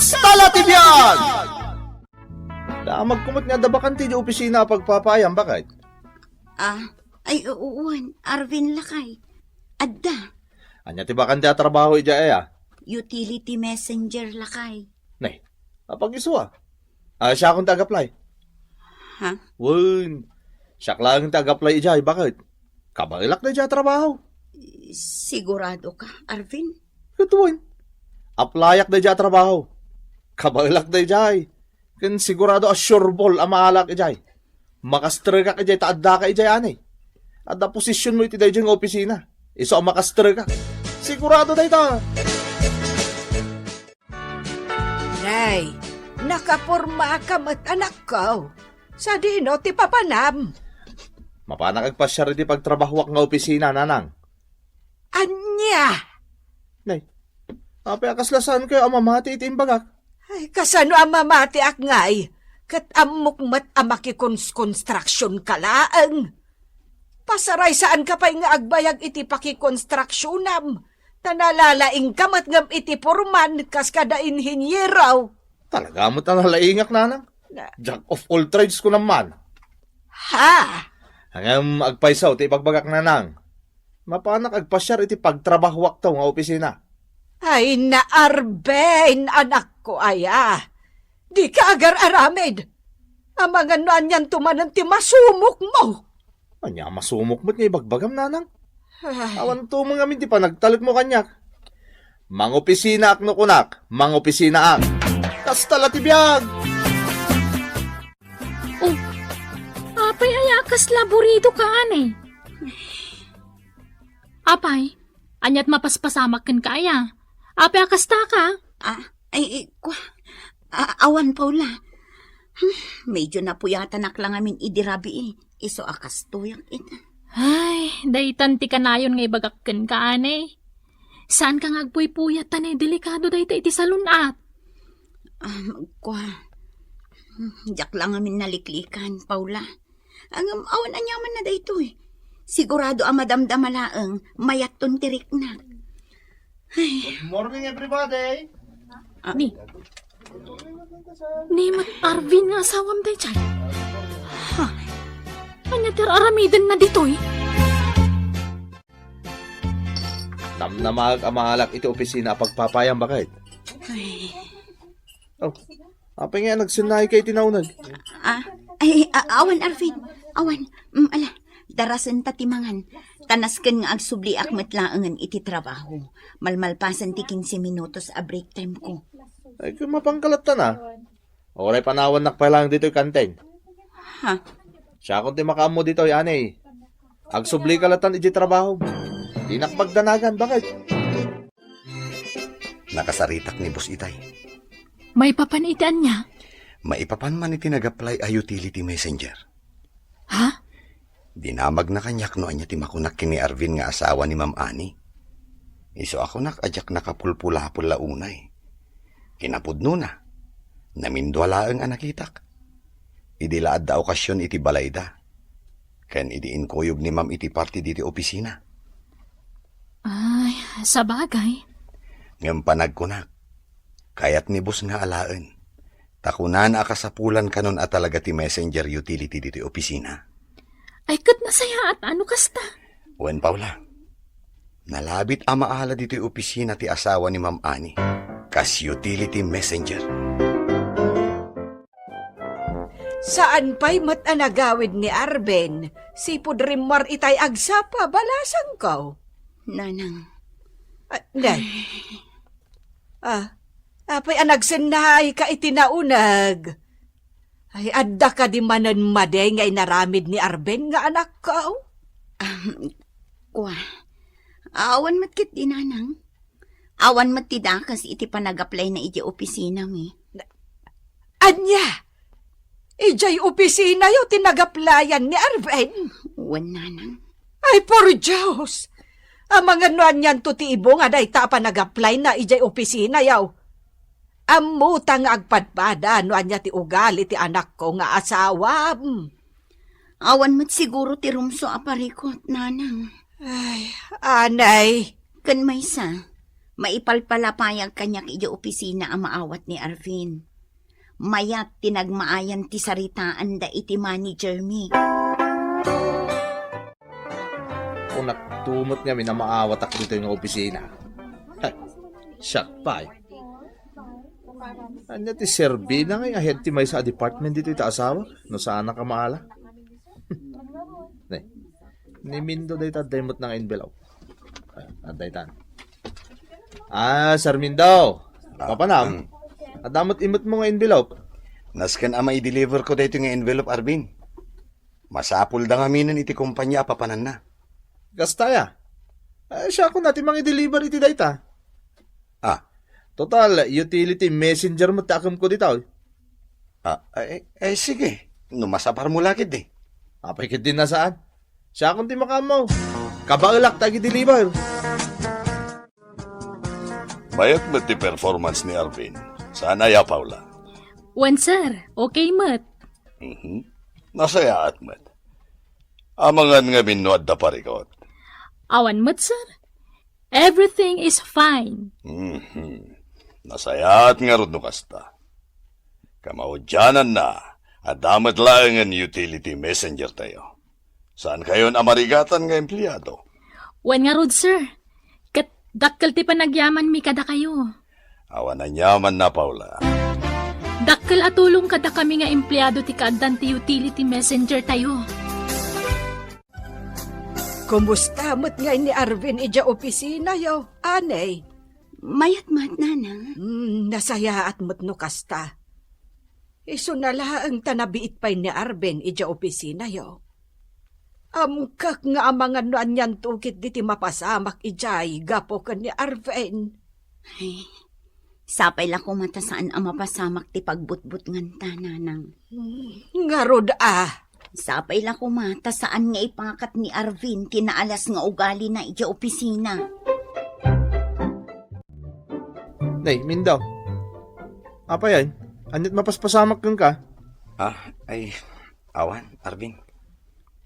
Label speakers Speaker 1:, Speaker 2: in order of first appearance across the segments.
Speaker 1: Kastala Tibiyag! Damag kumot nga dabakan ti di opisina pagpapayam, bakit?
Speaker 2: Ay uuwan, Arvin Lakay. Adda,
Speaker 1: Anya ti bakan ti atrabaho ija aya?
Speaker 2: utility messenger Lakay.
Speaker 1: Nay, apag isuwa. Siya akong taga-apply.
Speaker 2: Ha?
Speaker 1: Wun, siya lang taga-apply ija, bakit? Kabailak na ija trabaho.
Speaker 2: Sigurado ka, Arvin?
Speaker 1: Katuwin. Applyak na ija trabaho. Kabailak na ija. Kan sigurado assureball ang maalak ija. Makastre ka ija, taadda ka ija anay. At na posisyon mo iti dahi ng opisina. Iso ang makastre ka. Sigurado na ita.
Speaker 3: Nay, nakaporma ka mat anak ko. Sa dino ti papanam.
Speaker 1: Mapanang agpasya rin pagtrabahwak nga opisina, nanang.
Speaker 3: Anya?
Speaker 1: Nay, api akaslasan kayo ang mamati iti imbagak.
Speaker 3: Ay, kasano ang mamati ak ngay? Kat amok mat amakikons-construction ka laang. Pasaray saan ka pa'y nga agbayag iti pakikonstruksjonam. Tanalalaing kamat ngam iti porman kas kada inhinyeraw.
Speaker 1: Talaga mo tanalaingak, nanang. Jack of all trades ko naman.
Speaker 3: Ha?
Speaker 1: Hanggang agpaisaw, ti ipagbagak nanang. Mapanak agpasyar iti pagtrabahwak taw nga opisina.
Speaker 3: Ay naarben, anak ko aya. Di ka agar aramid. Ang mga nanyan tumanan ti masumok mo.
Speaker 1: Anya, masumok mo't nga ibagbagam, nanang.
Speaker 3: Ay,
Speaker 1: Awan to mga minti pa nagtalit mo kanyak. Mang opisina ak no kunak, mang opisina ak. Kastala tibiyag!
Speaker 4: Oh, apay ayakas laborido ka ane. Apay, anyat mapaspasamak ken kaya. Apay akasta ka.
Speaker 2: Awan Paula. Medyo napuyatan lang amin idirabi Iso akas tuyak ita.
Speaker 4: Ay, daytan ti kanayon nga ibagakken ka ane. Saan ka ngagpuy-puyatan delikado dayta iti salunat.
Speaker 2: Jak lang amin naliklikan, Paula. Ang awan anyaman na dayto Sigurado ang madamdamalaang mayat ton tirik na.
Speaker 1: Good morning, everybody!
Speaker 4: Ni mat Arvin nga asawam day chay. Anya ter aramiden na ditoy.
Speaker 1: Namnamag amalak iti opisina pagpapayam, bakit? Oh, apay nga nagsinay kay tinaunag.
Speaker 2: Awan Arvin. Awan. Darasan tatimangan. Tanasken nga agsubli akmet laangan iti trabaho. Malmalpasan ti 15 minutos a break time ko.
Speaker 1: Ay, kung mapangkalat ta na. Oray panawan nakpalang dito yung kantin.
Speaker 2: Ha?
Speaker 1: Siya kung ti makaamo dito, yanay. Agsubli kalatan iti trabaho. Di nakpagdanagan, bakit?
Speaker 5: Nakasaritak ni Boss Itay.
Speaker 4: May papanitan niya.
Speaker 5: Maipapan man iti nag-apply a utility messenger.
Speaker 4: Ha?
Speaker 5: Dinamag na kanyak no anya ti makunak kini Arvin nga asawa ni Ma'am Ani. Iso ako ajak nakapulpulapul launay. Kinapudno na. Namindwala ang anakitak. Idilaad da okasyon iti balayda. Ken idiin koyog ni Ma'am iti party diti opisina.
Speaker 4: Ay, sa bagay.
Speaker 5: Ngem panagkunak. Kayat ni Boss nga alaan. Takunan akasapulan kanon at talaga ti messenger utility diti opisina.
Speaker 4: Ay kat nasaya at ano kasta.
Speaker 5: Wen Paula. Nalabit amaala dito yung opisina ti asawa ni Ma'am Ani. Kas utility messenger.
Speaker 3: saan pa'y matanagawid ni Arben? Si Pudrimar itay agsapa balasang ko.
Speaker 2: Nanang.
Speaker 3: Nay. Apay anagsenay ka itinaunag. Ay, adda ka di manan maday nga inaramid ni Arben nga anak ko.
Speaker 2: Awan matkit di nanang. Awan matidakas iti panag-apply na iti opisina mi.
Speaker 3: Anya? Ijay opisina yo tinag-applyan ni Arben.
Speaker 2: Wan nanang.
Speaker 3: Ay, por Diyos! Ang mga nuan yan to ti ibo nga day ta panag-apply na ijay opisina yaw. Amutang agpadpada nuan niya ti ugali ti anak ko nga asawa.
Speaker 2: Awan mat siguro ti rumso aparikot, nanang.
Speaker 3: Ay, anay.
Speaker 2: Kan maysa, Maipalpalapayag kanya kaya opisina ang maawat ni Arvin. Mayat tinagmaayan ti saritaan da iti manager mi.
Speaker 1: Kung nagtumot nga na maawat ak dito yung opisina. Hay, shock pa eh. Anya ti Serbina nga ahead ti may sa department dito ita asawa. No sana ka maala. Ni Mindo day tadayot ng envelope. Aday tan. Sir Mindo. Papanam. Adamot imot mo nga envelope.
Speaker 5: Naskan ama i-deliver ko dito nga envelope, Arvin. Masapul da nga minan iti kumpanya apapanan na.
Speaker 1: Gastaya. Siya ako natin mga i-deliver iti dayta.
Speaker 5: Ah,
Speaker 1: Total, utility messenger mo takam ko dito.
Speaker 5: sige. Numasapar mo lakid eh.
Speaker 1: Apay kit din na saan. Siya akong di makamaw. Kabalak tagi deliver.
Speaker 5: Bayat mo ti performance ni Arvin. Sana ya, Paula.
Speaker 4: Wan sir, okay mat.
Speaker 5: Nasaya at mat. Amangan nga binuad da parikot.
Speaker 4: Awan mat sir. Everything is fine.
Speaker 5: Nasaya at nga rod no kasta. Kamaudyanan na. Adamat lang ang utility messenger tayo. Saan kayo amarigatan nga empleyado?
Speaker 4: Wan nga rod sir. Kat dakkel ti panagyaman mi kada kayo.
Speaker 5: Awan na nyaman na, Paula.
Speaker 4: Dakkel atulong kada kami nga empleyado ti kaadan ti utility messenger tayo.
Speaker 3: Kumusta mo't nga ni Arvin ija opisina yo, anay?
Speaker 2: Mayat-mat, nanang.
Speaker 3: Nasaya at mo't no kasta. Iso na ang tanabiit pa'y ni Arvin ija opisina yo. Amkak nga amangan no anyan tukit diti mapasamak ijay gapo ka ni Arvin.
Speaker 2: Ay, sapay la ko mata saan ang mapasamak ti pagbutbut nganta, nanang.
Speaker 3: Nga rod
Speaker 2: Sapay la ko mata saan nga ipakat ni Arvin tinaalas nga ugali na ija opisina.
Speaker 1: Nay, Mindo. Apa yan? Anyat mapaspasamak kang ka?
Speaker 5: Awan, Arvin.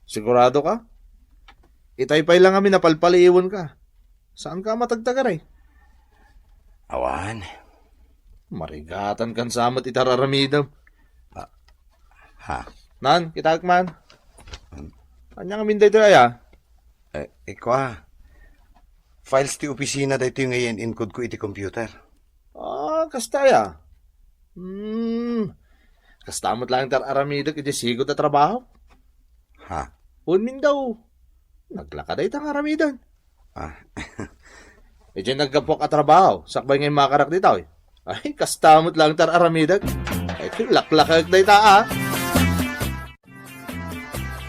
Speaker 1: Sigurado ka? Itaypay lang kami napalpaliiwan ka. Saan ka matagtagar eh?
Speaker 5: Awan.
Speaker 1: Marigatan kan samot itararamidam.
Speaker 5: Ha?
Speaker 1: Nan, kitag man. Anya nga minday tayo ya?
Speaker 5: Ikwa. Files ti opisina dito yung ngayon encode ko iti computer.
Speaker 1: Kastaya. Kastamot lang tararamidag iti sigot na trabaho.
Speaker 5: Ha?
Speaker 1: Unmin daw. Naglakad ay tang aramidan. Diyan nagkapok at trabaho. Sakbay ngayon makarak dito eh. Ay, kastamot lang tararamidag. Ay, laklakag na ita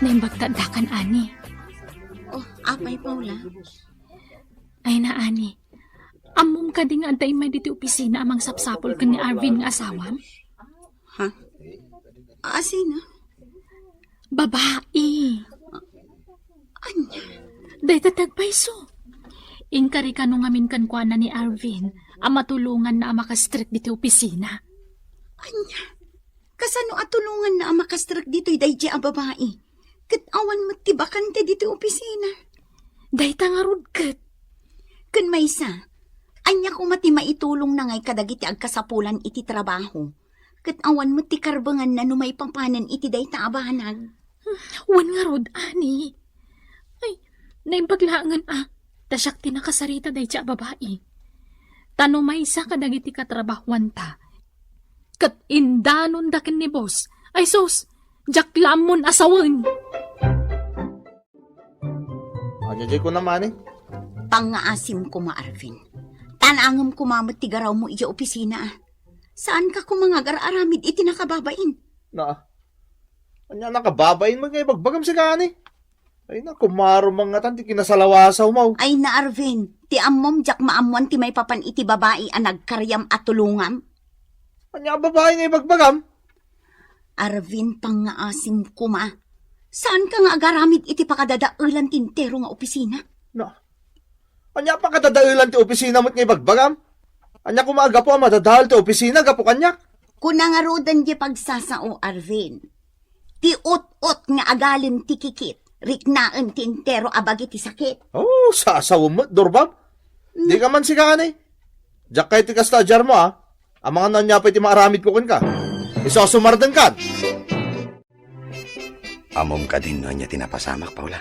Speaker 4: Naimbagtadakan ani.
Speaker 2: Oh, apay, Paula.
Speaker 4: Ay na ani. Amom ka di nga antay may diti opisina amang sapsapol ka ni Arvin nga asawam?
Speaker 2: Ha? Sino?
Speaker 4: Babae.
Speaker 2: Anya?
Speaker 4: Day tatagpaiso. Inkari ka nung amin kankwana ni Arvin ang matulungan na makastrik diti opisina.
Speaker 2: Anya? Kasano atulungan na ang makastrak dito'y dayji ang babae? Katawan matibakan te dito opisina.
Speaker 4: Day tangarod kat.
Speaker 2: Kun maysa, anya ko mati maitulong na ngay kadagiti agkasapulan iti trabaho. Katawan mati karbangan na numay pampanan iti day taabanag.
Speaker 4: Wan nga rod, ani. Ay, naimbaglaangan tasyak tinakasarita day siya babae. Tano may isa kadagiti katrabahuan ta. Kat indanon dakin ni boss. Ay sus, jaklamon asawan.
Speaker 1: Anya jay ko naman eh.
Speaker 2: Pangaasim ko ma, Arvin. Tanangam kumamot ti garaw mo iya opisina. Saan ka kumangagar-aramid iti nakababain?
Speaker 1: Anya nakababain mo ngayon bagbagam si kani. Ay na, kumaro mga tan, ti kinasalawasaw mo.
Speaker 2: Ay na, Arvin, ti ammom jak maamuan ti may papan iti babae ang nagkaryam at tulungam.
Speaker 1: Anya babae ngayon bagbagam.
Speaker 2: Arvin, pangaasim ko ma. Saan ka nga agaramid iti pakadadaulan tintero nga opisina?
Speaker 1: Anya pa kadadailan ti opisina mo't ngayon bagbagam. Anya kumaaga po ang madadahal ti opisina, gapo kanyak.
Speaker 2: Kunangarodan di pagsasao, Arvin. Ti ut-ut nga agalin ti kikit. Riknaan ti intero abagi ti sakit.
Speaker 1: Sasaw mo, Dorbab. Di ka man si kani. Jak kay ti kasta jar mo ang mga nanyapay ti maaramid ko kun ka. Isosumardan kan.
Speaker 5: Amom ka din no niya tinapasamak, Paula.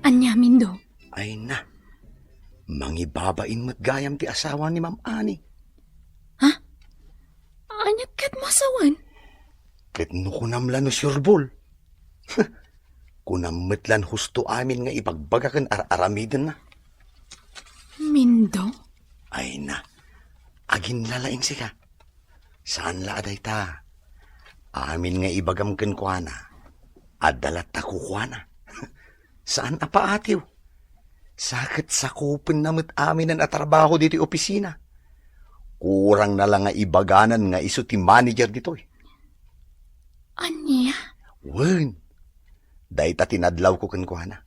Speaker 4: Anya, Mindo.
Speaker 5: Ay na, mangibabain mo't gayam ti asawa ni Ma'am Ani.
Speaker 4: Anyat kat masawan.
Speaker 5: Ket no kunamlan no surebol. Kunammetlan husto amin nga ipagbagakan aramiden na.
Speaker 4: Mindo?
Speaker 5: Ay na, agin lalaing sika. Saan la aday ta? Amin nga ibagamken kwa na. Adalat ta kukwa na. Saan apa atiw? Sakit sakupin namit amin ang atrabaho dito opisina. Kurang na lang nga ibaganan nga iso ti manager ditoy.
Speaker 4: Anya?
Speaker 5: Wen, dahi ta tinadlaw ko kenkwana.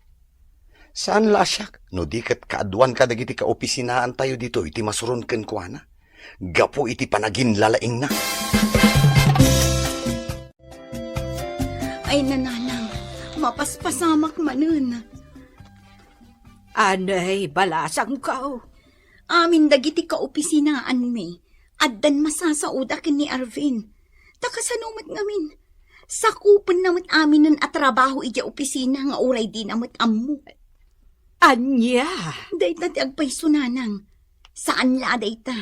Speaker 5: Saan lasyak? No di kat kaaduan ka dagiti ka opisinaan tayo dito iti masuron kenkwana. Gapo iti panagin lalaing na.
Speaker 2: Ay nananang, mapaspasamak manen.
Speaker 3: Anay, balasang kao.
Speaker 2: Amin dagiti ka opisinaan mi. Addan masasaud akin ni Arvin. Takasanumat ngamin. Sakupan namat amin ng atrabaho ija opisina nga uray din amat ammo.
Speaker 3: Anya?
Speaker 2: Dayta ti agpay sunanang. Saan la dayta?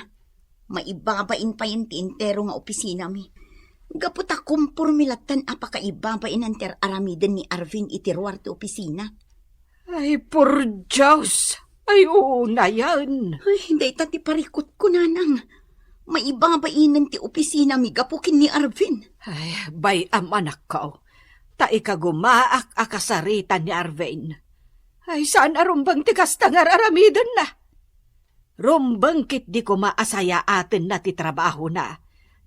Speaker 2: Maibabain pa yung tintero nga opisina mi. Gaputa kumpurmilatan apakaibabain ang aramiden ni Arvin itiruar ti opisina.
Speaker 3: Ay, por Diyos. Ay, oo na yan.
Speaker 2: Ay, dayta ti parikot ko nanang. Maibabainan ti opisina mi gapukin ni Arvin.
Speaker 3: Ay, bay am anak ko. Ta ikagumaak akasaritan ni Arvin. Ay, saan arumbang tikas tangar aramiden na? Rumbang kit di ko maasaya atin na ti trabaho na.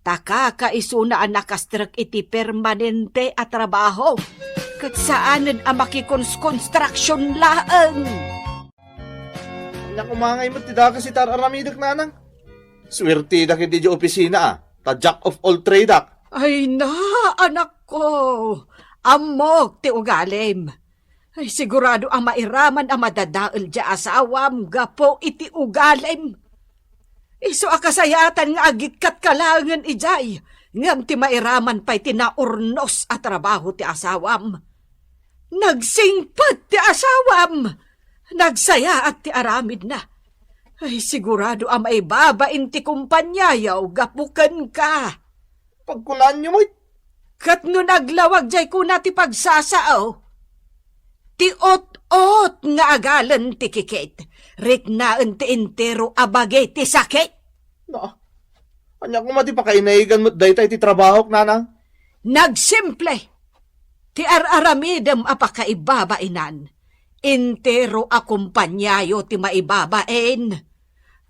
Speaker 3: Takakaisuna ang nakastrek iti permanente at trabaho. Kat saanan ang makikons-construction laang.
Speaker 1: Anya kumangay mo ti daka si tararamidak nanang. Swerte da kiti di opisina Ta jack of all trade
Speaker 3: Ay na, anak ko. Amok ti ugalim. Ay sigurado ang mairaman ang madadaol di asawam gapo iti ugalim. Iso akasayatan nga agitkat kalangan ijay. Ngam ti mairaman pa'y tinaurnos at trabaho ti asawam. Nagsingpat ti asawam. Nagsaya at ti aramid na. Ay sigurado ang maibabain ti kumpanyayaw gapukan ka.
Speaker 1: Pagkulaan nyo mo.
Speaker 3: Kat no naglawag jay ko na ti pagsasao. Ti ot-ot nga agalan ti kikit. Riknaan ti entero abagay ti sakit.
Speaker 1: Na, anya kumati pa kainaigan mo't dayta iti trabaho nanang.
Speaker 3: Nagsimple. Ti araramidem apakaibabainan. Entero akumpanyayo ti maibabain.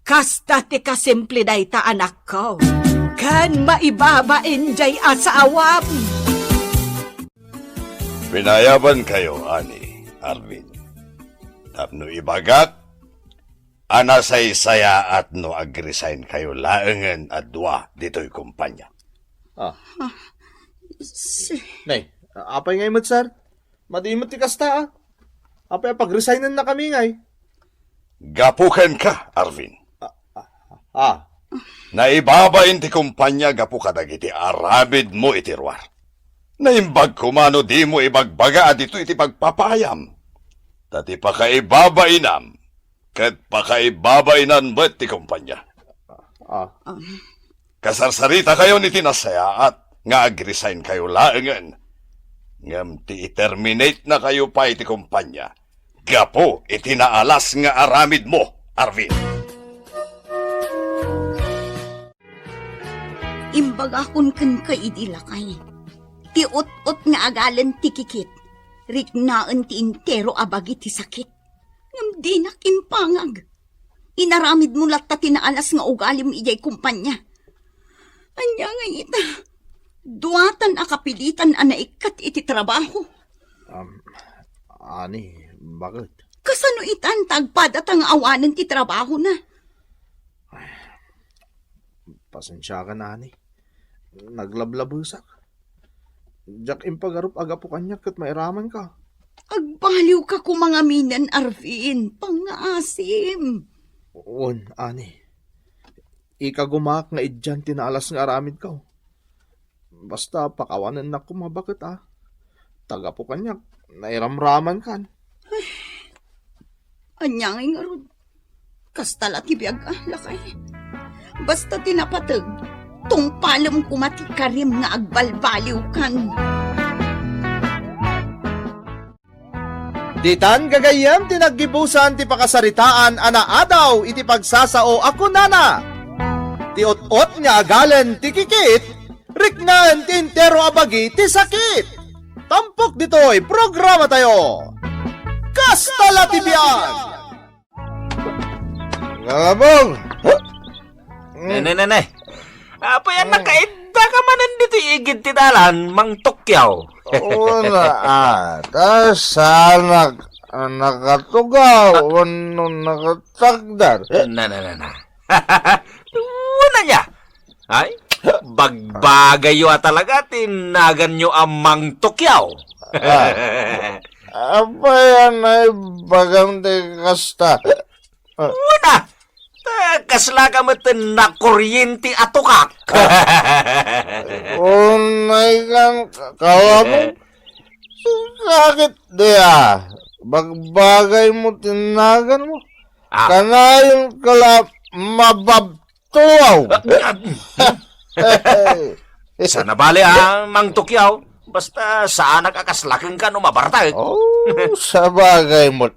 Speaker 3: Kasta ti kasimple dayta anak ko. Kan maibabain jay asawam.
Speaker 5: Pinayaban kayo, Ani, Arvin. Tapno ibagak, anasaysaya at no agresign kayo laengan at dua dito'y kumpanya.
Speaker 1: Nay, apay ngay mo't sir. Madimot ti kasta Apay pag-resignan na kami ngay.
Speaker 5: Gapukan ka, Arvin. Naibabain ti kumpanya gapu kadagiti arabid mo itirwar. Naimbag kumano di mo ibagbaga dito iti pagpapayam. Tati pakaibabainam, kat pakaibabainan mo ti kumpanya. Kasarsarita kayo ni tinasaya at nga agresign kayo laengan. Ngam ti i-terminate na kayo pa iti kumpanya. Gapo itinaalas nga aramid mo, Arvin.
Speaker 2: Imbag akon kan kaidilakay. Ti ot-ot nga agalan ti kikit. Riknaan ti intero abagi ti sakit. Ngam di nakimpangag. Inaramid mo latta tinaalas nga ugalim ijay kumpanya. Anya nga ita. Duatan akapilitan anaikat iti trabaho.
Speaker 1: Ani, bakit?
Speaker 2: Kasano itan tagpadat ang awanan ti trabaho na.
Speaker 1: Pasensya ka na, Ani. Naglablabusak. Jack impagarup agapo kanya kat mairaman ka.
Speaker 2: Agbaliw ka kumangaminan, Arvin. Pangaasim.
Speaker 1: Uon, Ani. Ikagumak nga idyan tinaalas nga aramid ka. Basta pakawanan na kumabakit Taga po kanya, nairamraman kan.
Speaker 2: Anyangay nga rod. Kastala ti biyag lakay. Basta tinapatag, tong palam kumati karim nga agbalbaliw kan.
Speaker 1: Ditan gagayam tinaggibusan ti pakasaritaan ana adaw iti pagsasao ako nana. Ti ot-ot nga agalan ti kikit, riknan ti entero abagi ti sakit. Tampok dito'y programa tayo. Kastala ti biyag!
Speaker 6: Galabong!
Speaker 7: Nanay. Apa yan nakainda ka man nandito igid ti dalan, Mang Tokyaw.
Speaker 6: Una sana nakatugaw, ano nakatagdar.
Speaker 7: Na. Una niya. Ay, bagbagay yo talaga, tinagan nyo ang Mang Tokyaw.
Speaker 6: Apa yan ay bagang di kasta?
Speaker 7: Una, kasla ka mo na kuryente atukak.
Speaker 6: Unay kan kalabong? Sakit diya. Bagbagay mo tinagan mo. Kanayon kala mababtuaw.
Speaker 7: Sana bali Mang Tokyaw. Basta saan nagkakaslaking ka no mabartay.
Speaker 6: Sa bagay mo.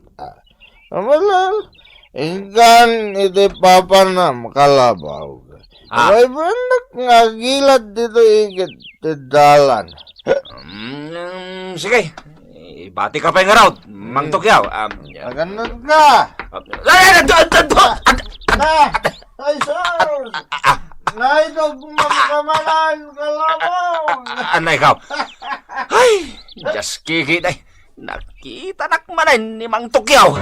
Speaker 6: Wala. Ingkan iti papanam kalabaw. Ay ba nagngagilad dito igit ti dalan?
Speaker 7: Sige. Bati ka pa yung araw, Mang Tokyaw.
Speaker 6: Naganad ka! Ay, sir! Naito kumagkamalan kalabaw!
Speaker 7: Anay ikaw. Ay, just kiki na. Nakita nakmanan ni Mang Tokyaw.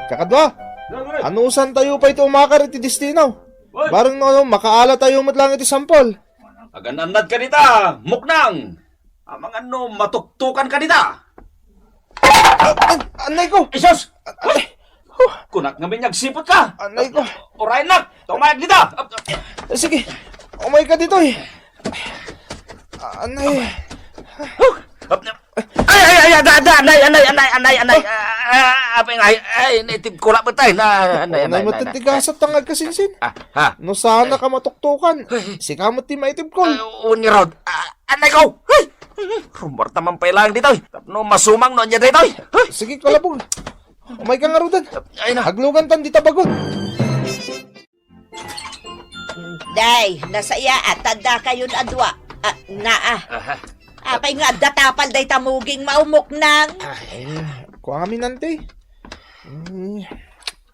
Speaker 1: Kakadwa, anusan tayo pa ito umakar iti destino? Barang makaala tayo matlang iti sampol.
Speaker 7: Agananad ka nita, muknang. Amang matuktukan ka nita.
Speaker 1: Anay ko!
Speaker 7: Isos! Kunak nga minyag-sipot ka.
Speaker 1: Anay ko!
Speaker 7: Oray nak, tumayag nita.
Speaker 1: Sige, umay ka dito Anay!
Speaker 7: Anay. Ay, native ko lang ba tayo? Anay.
Speaker 1: Matitigasat tangag kasinsin. No sana ka matuktukan. Si kamot ti maitib ko.
Speaker 7: Uni Rod, anay ko. Rumor naman pa ilang dito. No, masumang no niya dito.
Speaker 1: Sige, kalabog. Umay ka nga rudan.
Speaker 7: Ay na.
Speaker 1: Haglugan tan di tabagot.
Speaker 3: Day, nasaya at tanda kayo adwa. Apay nga datapal day tamuging maumok nang.
Speaker 1: Kuha kami nante.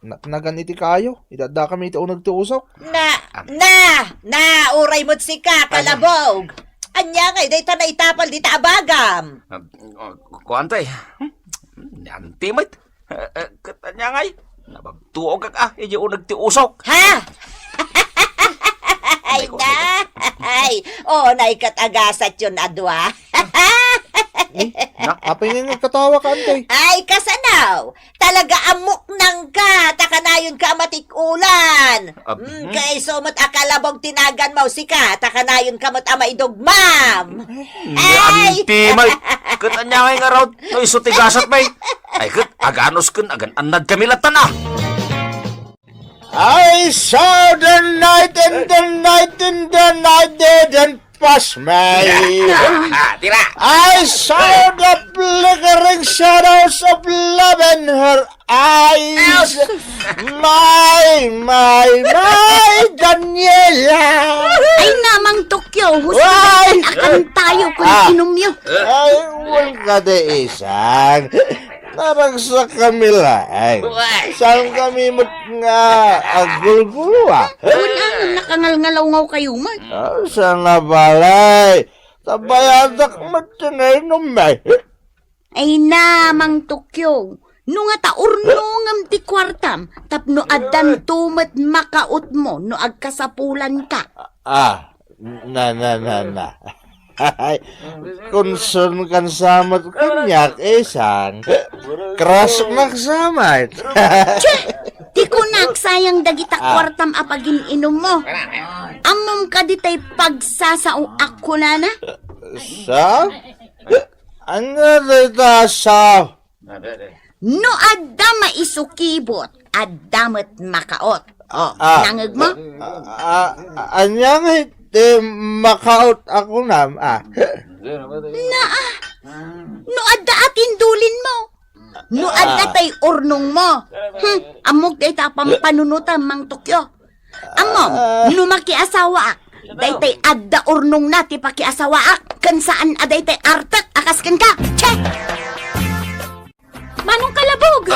Speaker 1: Nagan iti kayo. Idada kami iti unag tiusok.
Speaker 3: Uray mo't si ka, kalabog. Anya ngay, day ta na itapal di ta abagam.
Speaker 7: Kuantay. Nanti mo't. Katanya ngay. Nabagtuog ka iyo unag tiusok.
Speaker 3: Ha? Ay, naikatagasat yun, adwa.
Speaker 1: Apay nga katawa ka, antay.
Speaker 3: Ay, kasanaw. Talaga amok nang ka. Takanayon ka matikulan. Kay sumot akalabog tinagan mo si ka. Takanayon ka mat amaidugmam. Ay!
Speaker 7: Antimay. Katanya ngay nga raw. No, isutigasat may. Ay, aganos kun agan anad kami latan
Speaker 6: I saw the night and the night and the night didn't pass me.
Speaker 7: Tira.
Speaker 6: I saw the flickering shadows of love in her eyes. My, Daniela.
Speaker 2: Ay namang Tokyo,
Speaker 6: Why?
Speaker 2: husto akan tayo kung inumyo.
Speaker 6: Ay, wala ka de isang. Naragsak kami lang. Saan kami nga agulgulo
Speaker 2: Wala, nakangal-ngalaw kayo man.
Speaker 6: Sana balay. Tabayadak matinay numay.
Speaker 2: Ay namang Tokyo, no nga taurnungam ti kwartam, tapno adan tumat makaut mo, no agkasapulan ka.
Speaker 6: Na. Ay, concern kan samat kanyak, isang. Keras magsamat.
Speaker 2: Di ko nagsayang dagita kwartam apagin inom mo. Amom ka di tay pagsasao ako na na.
Speaker 6: Sa? Ano dito sa?
Speaker 2: No adda maisukibot, addamet makaot. Oh, nangag mo?
Speaker 6: Anyang iti makaut ako nam,
Speaker 2: No adda atin dulin mo. No adda tay urnong mo. Amog day tapang panunutan mang Tokyo. Amom, no makiasawa ak. Day tay adda urnong na ti pakiasawa ak. Kan saan aday tay artak akas kan ka. Che!
Speaker 4: Manong kalabog!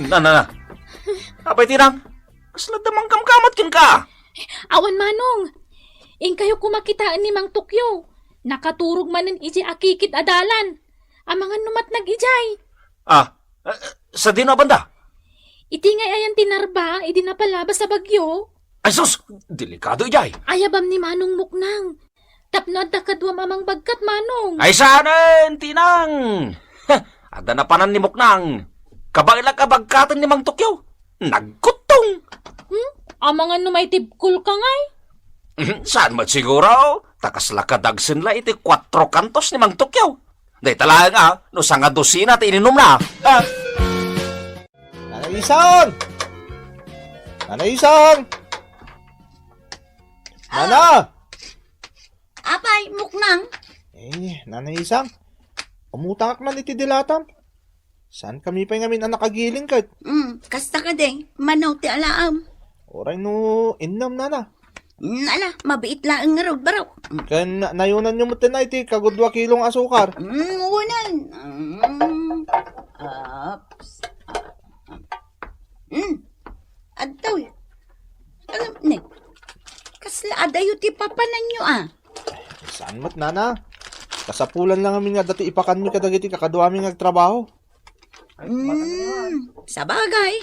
Speaker 7: Na. Apay tinang, kasla damang kamkamat kin ka.
Speaker 4: Awan manong! In kayo kumakitaan ni Mang Tokyo. Nakaturog manin iji akikit adalan. Ang mga numat nag-ijay.
Speaker 7: Sa dino banda?
Speaker 4: Iti ngay ayan tinarba, idi napalabas sa bagyo.
Speaker 7: Ay sus, delikado ijay.
Speaker 4: Ayabam ni Manong Muknang. Tapno at kadwa mamang bagkat Manong.
Speaker 7: Ay saanen, tinang. Ada na panan ni Muknang. Kabailag kabagkatan ni Mang Tokyo. Nagkutong.
Speaker 4: Ang mga numay tibkul ka ngay.
Speaker 7: Saan mo siguro? Takas lakadagsin la iti 4 kantos ni Mang Tokyo. Day talaga no sanga dosina ti ininom na.
Speaker 6: Nanay Isang! Nanay Isang! Nana!
Speaker 2: Apay, Muknang.
Speaker 6: Nanay Isang, umutang man iti dilatam. Saan kami pa ngamin ang nakagiling kat?
Speaker 2: Kasta ka din, manaw ti alaam.
Speaker 6: Oray no, innam nana.
Speaker 2: Nala, mabiit lang ang ngarod baraw.
Speaker 6: Kan nayunan nyo mo na iti kagudwa kilong asukar.
Speaker 2: Unan. Ups. Adtaw. Alam, ne. Kasla adayo ti papanan nyo
Speaker 6: Saan mat nana? Kasapulan lang kami nga dati ipakan mi kadagiti kakadwa mi ngagtrabaho.
Speaker 2: Sa bagay.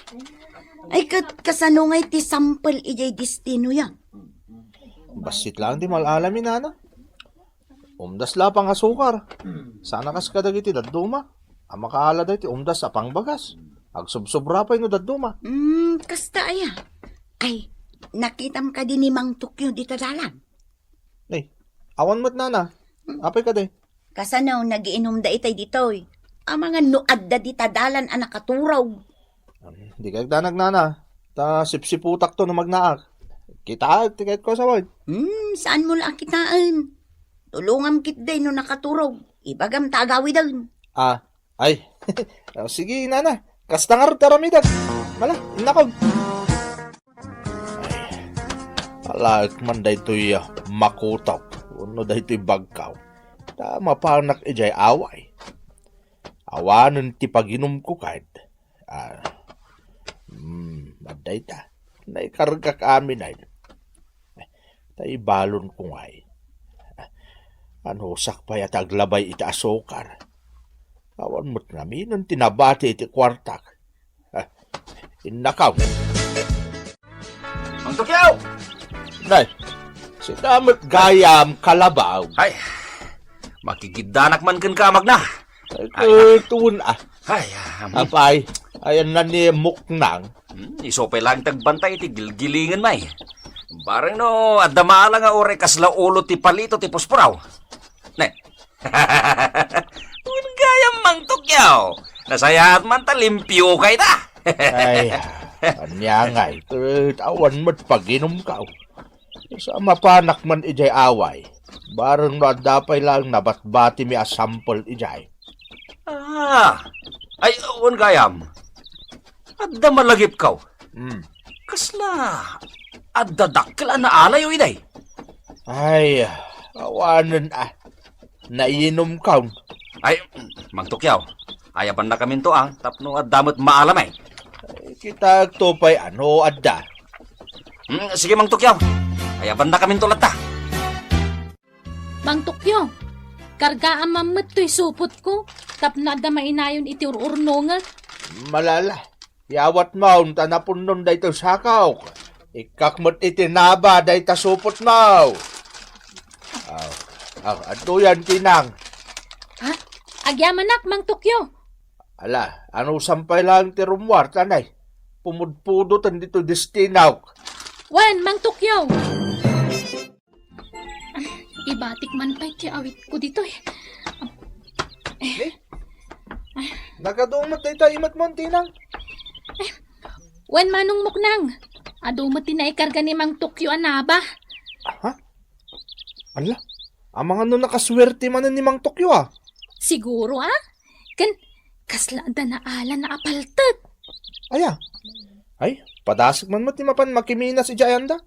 Speaker 2: Ay kasanungay ti sampel ijay destino yan.
Speaker 6: Basit lang di malalamin nana. Umdas la pang asukar. Sana kas kadagiti daduma. Ang makaala dahi ti umdas sa pangbagas. Agsubsobra pa no daduma.
Speaker 2: Kasta aya. Ay, nakitam ka din ni Mang Tokyo dito dalan.
Speaker 6: Awan mo't nana. Apay ka day.
Speaker 2: Kasanaw nagiinom da itay ditoy. Ang mga nuad da dita dalan ang nakaturaw.
Speaker 6: Di kayo danag nana. Ta sipsiputak to na magnaak. Kita, tiket ko sa wad.
Speaker 2: Saan mo lang kitaan? Tulungam kit day no nakaturaw. Ibagam tagawi daw.
Speaker 6: Ay. Sige, nana. Kasta nga rin taramidag. Mala, inakaw. Ay, alak man da ito'y makutap. Uno da ito'y bagkaw. Tama pa anak ijay away. Awanan ti paginom ko kahit. Maday ta. Naikarga ka amin ay. Tay balon ko ngay. Ano sakpay at aglabay iti asukar. Awan mo't namin ang tinabati iti kwartak. Inakaw.
Speaker 7: Mang Tokyo!
Speaker 6: Nay, sinamot gayam kalabaw.
Speaker 7: Ay, makikidanak man kan kamag na.
Speaker 6: Ay, tuun
Speaker 7: Ay,
Speaker 6: Apay, ayan na ni Muknang.
Speaker 7: isopay lang tagbantay iti gilgilingan may. Barang no, adama lang nga ore kasla ulo ti palito ti puspuraw. Ne. Tuwin gayam Mang Tokyo. Nasayahat man ta limpyo kay ta.
Speaker 6: Ay, kanya ngay. Awan mo't paginom ka. Sa mapanak man ijay away. Barang no adapay lang nabatbati mi asampol ijay.
Speaker 7: Ay, uwan gayam. Adda malagip kaw. Kasla, adda dakla na alay o iday.
Speaker 6: Ay, awanan nainom ka.
Speaker 7: Ay, Mang Tokyo, ayaban na kami to tapno at damot maalamay.
Speaker 6: Kita tupay ano adda.
Speaker 7: Sige Mang Tokyo, ayaban na kami to lata.
Speaker 4: Mang Tokyo, karga ang mamit to'y supot ko. Tapno at mainayon iti ururnonga.
Speaker 6: Malala. Yawat maun tanapun nun day to sakaw. Ikakmot itinaba day ta supot mau. Ato yan, tinang.
Speaker 4: Ha? Agyamanak, Mang Tokyo.
Speaker 6: Ala, ano sampay lang ti rumwar, tanay. Pumudpudutan dito destinaw.
Speaker 4: Wan, Mang Tokyo. Ibatik man pa'y awit ko dito eh.
Speaker 6: Nagadumat na ito, imat mo, tinang.
Speaker 4: Wan manong muknang. Adumat tinaikarga ni Mang Tokyo anaba.
Speaker 6: Ha? Ala, ang mga no nakaswerte man ni Mang Tokyo
Speaker 4: Siguro kaslada na ala na apaltat.
Speaker 6: Aya. Ay, padasig man mo ti mapan makimina si Jayanda.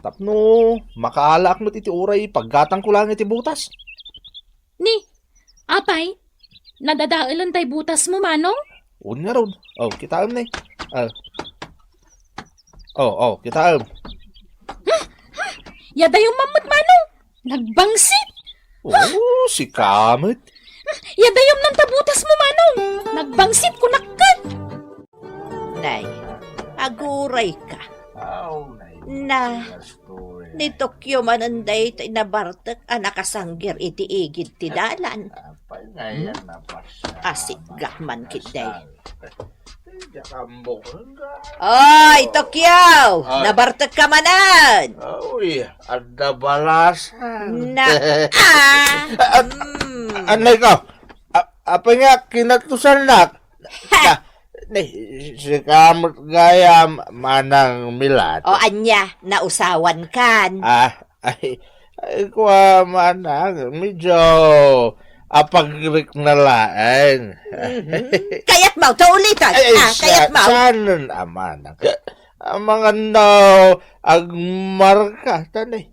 Speaker 6: Tapno, makaalaak mo iti uray paggatang ko lang iti butas.
Speaker 4: Ni, apay, nadadailan tay butas mo manong?
Speaker 6: Unya ron. Oh, kitaam na kitaam.
Speaker 4: Yada yung mamut manong. Nagbangsit.
Speaker 6: Oh, si Kamit.
Speaker 4: Yada yung nantabutas mo manong. Nagbangsit ko nakkat.
Speaker 3: Nay, aguray ka. Na, ni Tokyo mananday tay nabartek nakasanggir iti igid ti dalan. Asigak man kitday. Oy, Tokyo! Nabartek ka manan!
Speaker 6: Uy, ada balasan.
Speaker 3: Na,
Speaker 6: Anay ka, apa nga kinatusan na? Si Kamot gaya manang milat.
Speaker 3: O anya, nausawan kan.
Speaker 6: Ay, kuha manang, medyo apagrik na laeng.
Speaker 3: Kaya't mau, to ulitan. Kaya't mau.
Speaker 6: Sanon amanang. Ang mga no, agmarka, tanay.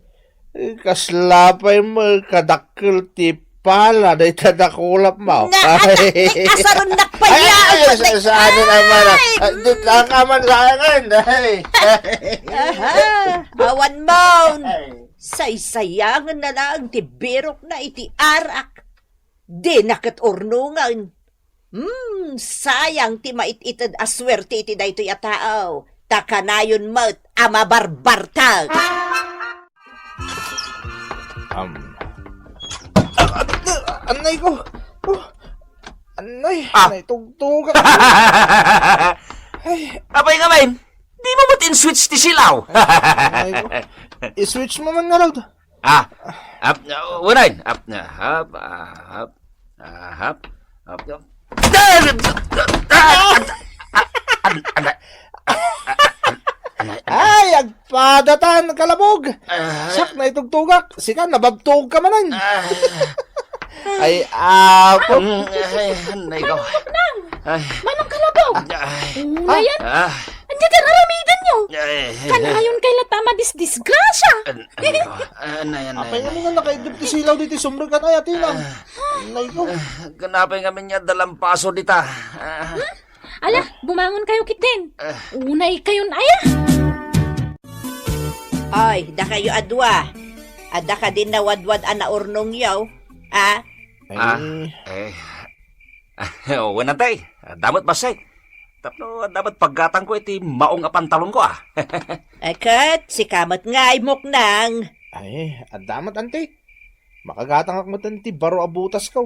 Speaker 6: Kaslapay mo, kadakil ti pala, na itadakulap mo.
Speaker 3: Asaron nakpayaan.
Speaker 6: Sa anin amanang. Dito ang aman sa akin.
Speaker 3: Awan mo. Saysayangan na lang ti birok na iti arak. Di nakat urnungan. Sayang ti maititad aswerte iti daytoy a tao. Takanayon mo't ama barbartag.
Speaker 6: Anay ko. Anay. Anay, tugtug.
Speaker 7: Apay nga main, di mo ba't in-switch ti silaw?
Speaker 6: Anay ko. I-switch mo man nga raw.
Speaker 7: Unahin.
Speaker 6: Ay, agpadatan kalabog. Sak na itugtugak. Sika, nababtug ka manan. Ay, ako.
Speaker 7: Anay ko.
Speaker 4: Manong kalabaw. Ngayon, andi ka aramidan nyo. Kanayon kay latama disgrasya.
Speaker 6: Apay nga mga nakaidip ti silaw dito sumrag ka tayo, tinang. Anay ko.
Speaker 7: Ganapay nga niya dalampaso dita.
Speaker 4: Ala, bumangon kayo kitin. Unay kayon aya.
Speaker 3: Ay, da kayo adwa. Ada ka din nawadwad ana urnong yaw.
Speaker 7: Wala tay. Dapat basay. Tapno, dapat paggatang ko iti maong apantalon ko
Speaker 3: Kat, si kamat nga ay muknang.
Speaker 6: Ay, adamat ante. Makagatang akmat ti baro abutas ko.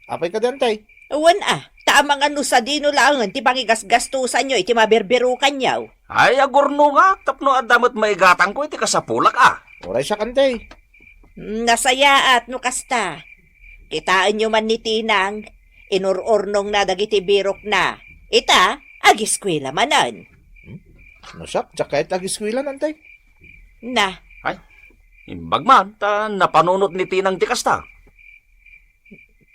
Speaker 6: Apay ka di ante.
Speaker 3: Uwan tamang ano sa dino lang, ti pangigasgastusan nyo, iti maberberukan yaw.
Speaker 7: Ay, agurno nga. Tapno, dapat maigatang ko iti kasapulak
Speaker 6: Oray siya kante.
Speaker 3: Nasaya at no kasta. Kitaan nyo man ni Tinang, inururnong na dagiti birok na. Ita, agiskwila manan.
Speaker 6: Nasak, jaket agiskwila nante.
Speaker 3: Na,
Speaker 7: Imbag man, napanunot ni Tinang ti kasta.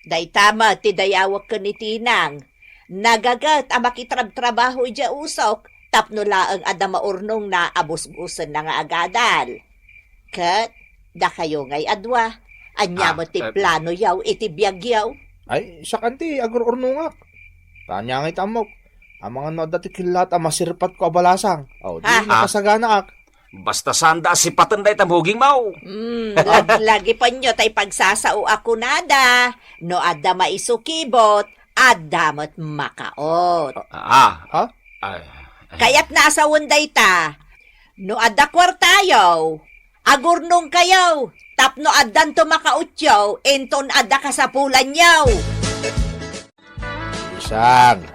Speaker 3: day tama ti dayawak ka ni Tinang. Nagagat ang makitrab-trabaho dya usok, tapno laang ada maurnong na abus-busan na nga agadal. Kat, da kayo ngay adwa. Anya mo ti plano yaw, iti biyag yaw.
Speaker 6: Ay, siya kante, agururnungak. Tanya ngay tamok. Ang mga nadati kilat, masirpat ko abalasang. Di nakasagana ak.
Speaker 7: Basta sanda si patenday tamhuging mau.
Speaker 3: Lagi pa nyo tay pagsasao ako nada. No ada maisukibot, ada mo't makaot. Kaya't nasa wunday ta. No ada kwartayaw. Agurnong kayaw, tapno addan to makautyaw, enton adda kasapulan yaw.
Speaker 6: Isang,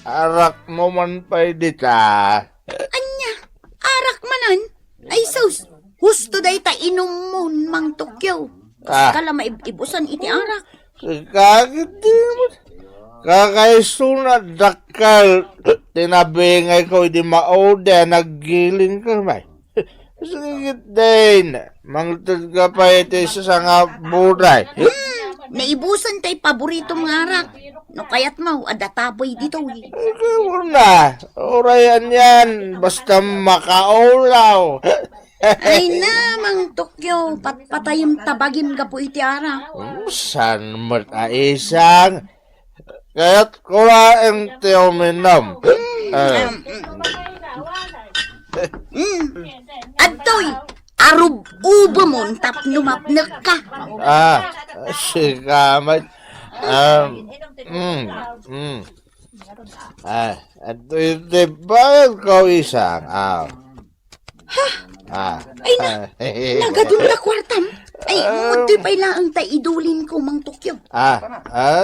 Speaker 6: arak mo man pa dita.
Speaker 2: Anya, arak manan. Ay sus, husto day ta inom mo, Mang Tokyo. Kala maibusan iti arak.
Speaker 6: Kakit di mo. Kakaisunat dakal. Tinabingay ko di maode, naggiling ka may. Sige din, mangtad ka pa iti sa nga buray.
Speaker 2: Naibusan tay paborito mga arak. No kaya't mau, adataboy dito.
Speaker 6: Ikaw na, orayan yan, basta makaulaw.
Speaker 2: Ay na, Mang Tokyo, patpatayim tabagim ka po iti arak.
Speaker 6: San mat aisang, kaya't kulaeng tiyominom.
Speaker 2: Adtoy, arub-ubo mo, tapno mapnek ka.
Speaker 6: Sikamat. At iti bakit ko isang,
Speaker 2: Nagadun ka kwartam. Ay, mutoy pa ilaang tay idulin ko, Mang Tokyo.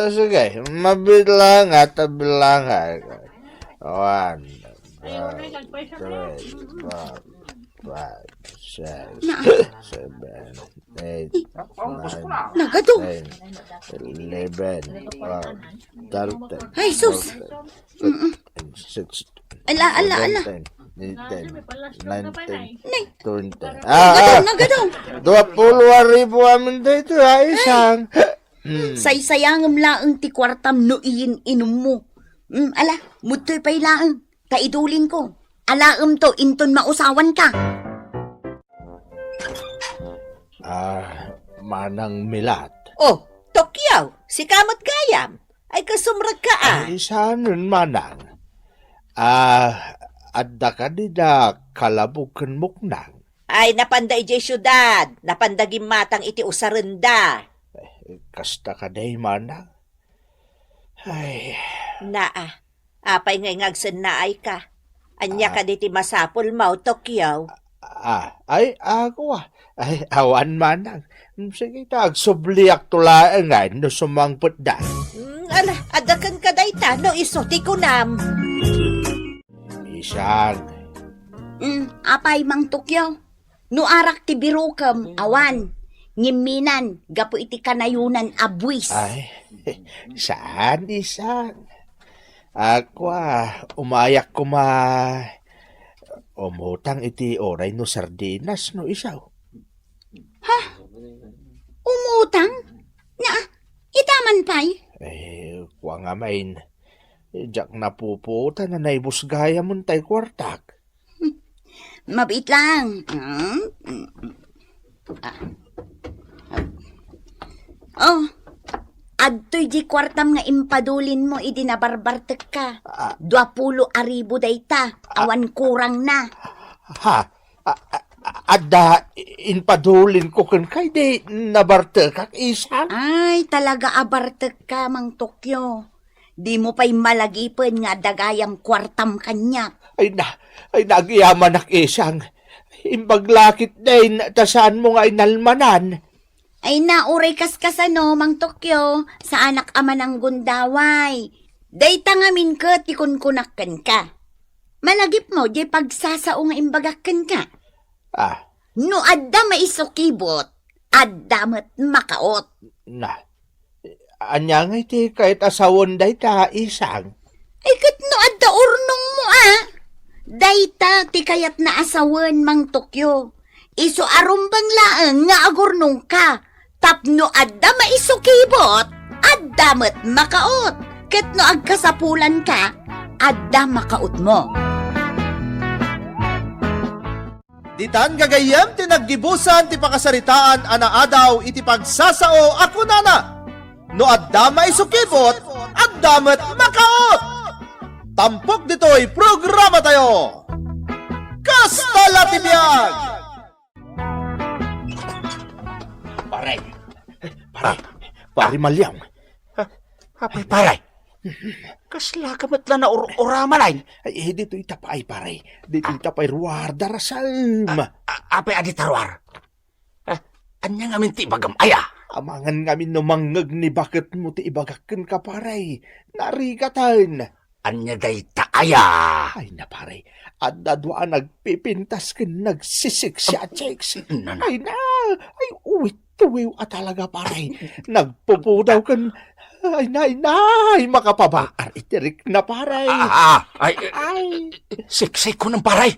Speaker 6: Sige, mabilang at bilang. 1, 2, 3, 4, 5, 6, 7, 8, 9,
Speaker 2: Nagado.
Speaker 6: 10, 11, 12,
Speaker 2: Ay, sus.
Speaker 6: 16,
Speaker 2: Ala.
Speaker 6: 17, 18, 19,
Speaker 2: Nay,
Speaker 6: 20.
Speaker 2: nagado.
Speaker 6: 20,000 amin dito, isang.
Speaker 2: Say-sayangam laang ti kwartam no iyin inom mo. Ala, mutoy pa ilaang. Taidulin ko. Alaam to, inton mausawan ka.
Speaker 6: Manang milat.
Speaker 3: Oh, Tokyaw, si kamot gayam. Ay kasumrag ka
Speaker 6: Isa nun manang. Adda ka na kalabukan muknang.
Speaker 3: Ay, napanday jay syudad. Napandagim matang iti usarenda.
Speaker 6: Kasta ka day manang. Ay,
Speaker 3: Apay ngay ngagsen na ay ka. Anya ka diti masapol mau, Tokyaw.
Speaker 6: ay, ako Ay, awan manang. Sige tag, subliak tulaan nga, no sumangpot da.
Speaker 3: Ala, adakan ka dayta, no isoti ko nam.
Speaker 6: Isang.
Speaker 2: Apay, Mang Tokyo. No arak ti birukam, awan. Ngiminan, gapo iti kanayunan abwis.
Speaker 6: Ay, saan isang? Ako umayak ko umutang iti oray no sardinas no isaw.
Speaker 2: Umutang? Itaman pa'y?
Speaker 6: Kuwa nga main. Diyak napuputa na naibusgaya mo tay kwartak.
Speaker 2: Mabit lang. Adtoy di kwartam nga impadulin mo idi nabarbartek ka. 20,000 dayta. Awan kurang na.
Speaker 6: Ada inpadulin ko kan kay di nabarte kak isang.
Speaker 2: Ay, talaga abartek ka, Mang Tokyo. Di mo pa'y malagipan nga dagayam kwartam kanya.
Speaker 6: Ay nagyaman ak isang. Imbaglakit din, tasaan mo nga inalmanan.
Speaker 2: Ay nauray kaskasano, Mang Tokyo, sa anak ama ng gundaway. Dayta nga min ka, tikunkunakan ka. Malagip mo, di pagsasao nga imbagakan ka. No adda maisukibot, adda mat makaot.
Speaker 6: Anya nga iti kahit asawon dayta isang.
Speaker 2: Ay kat no adda urnong mo Dayta ti kayat na asawan, Mang Tokyo. Iso arumbang laang nga agurnong ka. Tapno adda maisukibot, adda mat makaot. Ket no agkasapulan ka, adda makaot mo.
Speaker 1: Ditan gagayem ti naggibusan ti pakasaritaan adaw iti pagsasao ako nana. No adda maisukibot, adda met makaot. Tampok ditoy programa tayo. Kastala ti biag.
Speaker 6: Pare Malyang.
Speaker 5: Paray,
Speaker 7: Kasla ka matla na oraman ay.
Speaker 6: Ay, dito itapay, pare. Dito itapay ruwar, darasal.
Speaker 7: Apay adi tarwar. Anya nga minti bagam aya.
Speaker 6: Amangan ngamin no mangag ni bakit mo ti ibagakin ka, pare. Narigatan.
Speaker 7: Anya day taaya.
Speaker 6: Ay na, pare. At dadwaan nagpipintas kin nagsisik siya, chicks.
Speaker 7: Nana.
Speaker 6: Ay na. Ay, uwit tuwiw at talaga, pare. Nagpupudaw kan. Ay, ay, makapabaar itirik na, pare.
Speaker 7: Ay, siksik ko ng paray.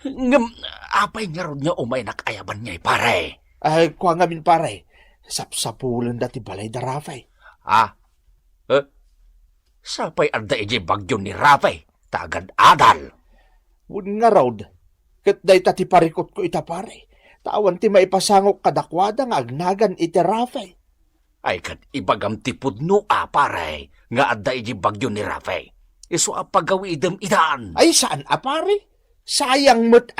Speaker 7: Ngam, apay nga ron niya umay nakayaban niya, paray.
Speaker 6: Ay, kuha ngamin, pare. Sapsapulan dati balay da Rafay.
Speaker 7: Sapay arda iji bagyo ni Rafay, tagad adal.
Speaker 6: Wun nga road. Kat day tati parikot ko ita, pare. Tawan ti maipasangok kadakwada nga agnagan iti Rafay.
Speaker 7: Ay kat ibagam tipod no paray, nga adda iji bagyo ni Rafay. Iso apagawi idem idaan.
Speaker 6: Ay, saan, pare? Sayang mo't,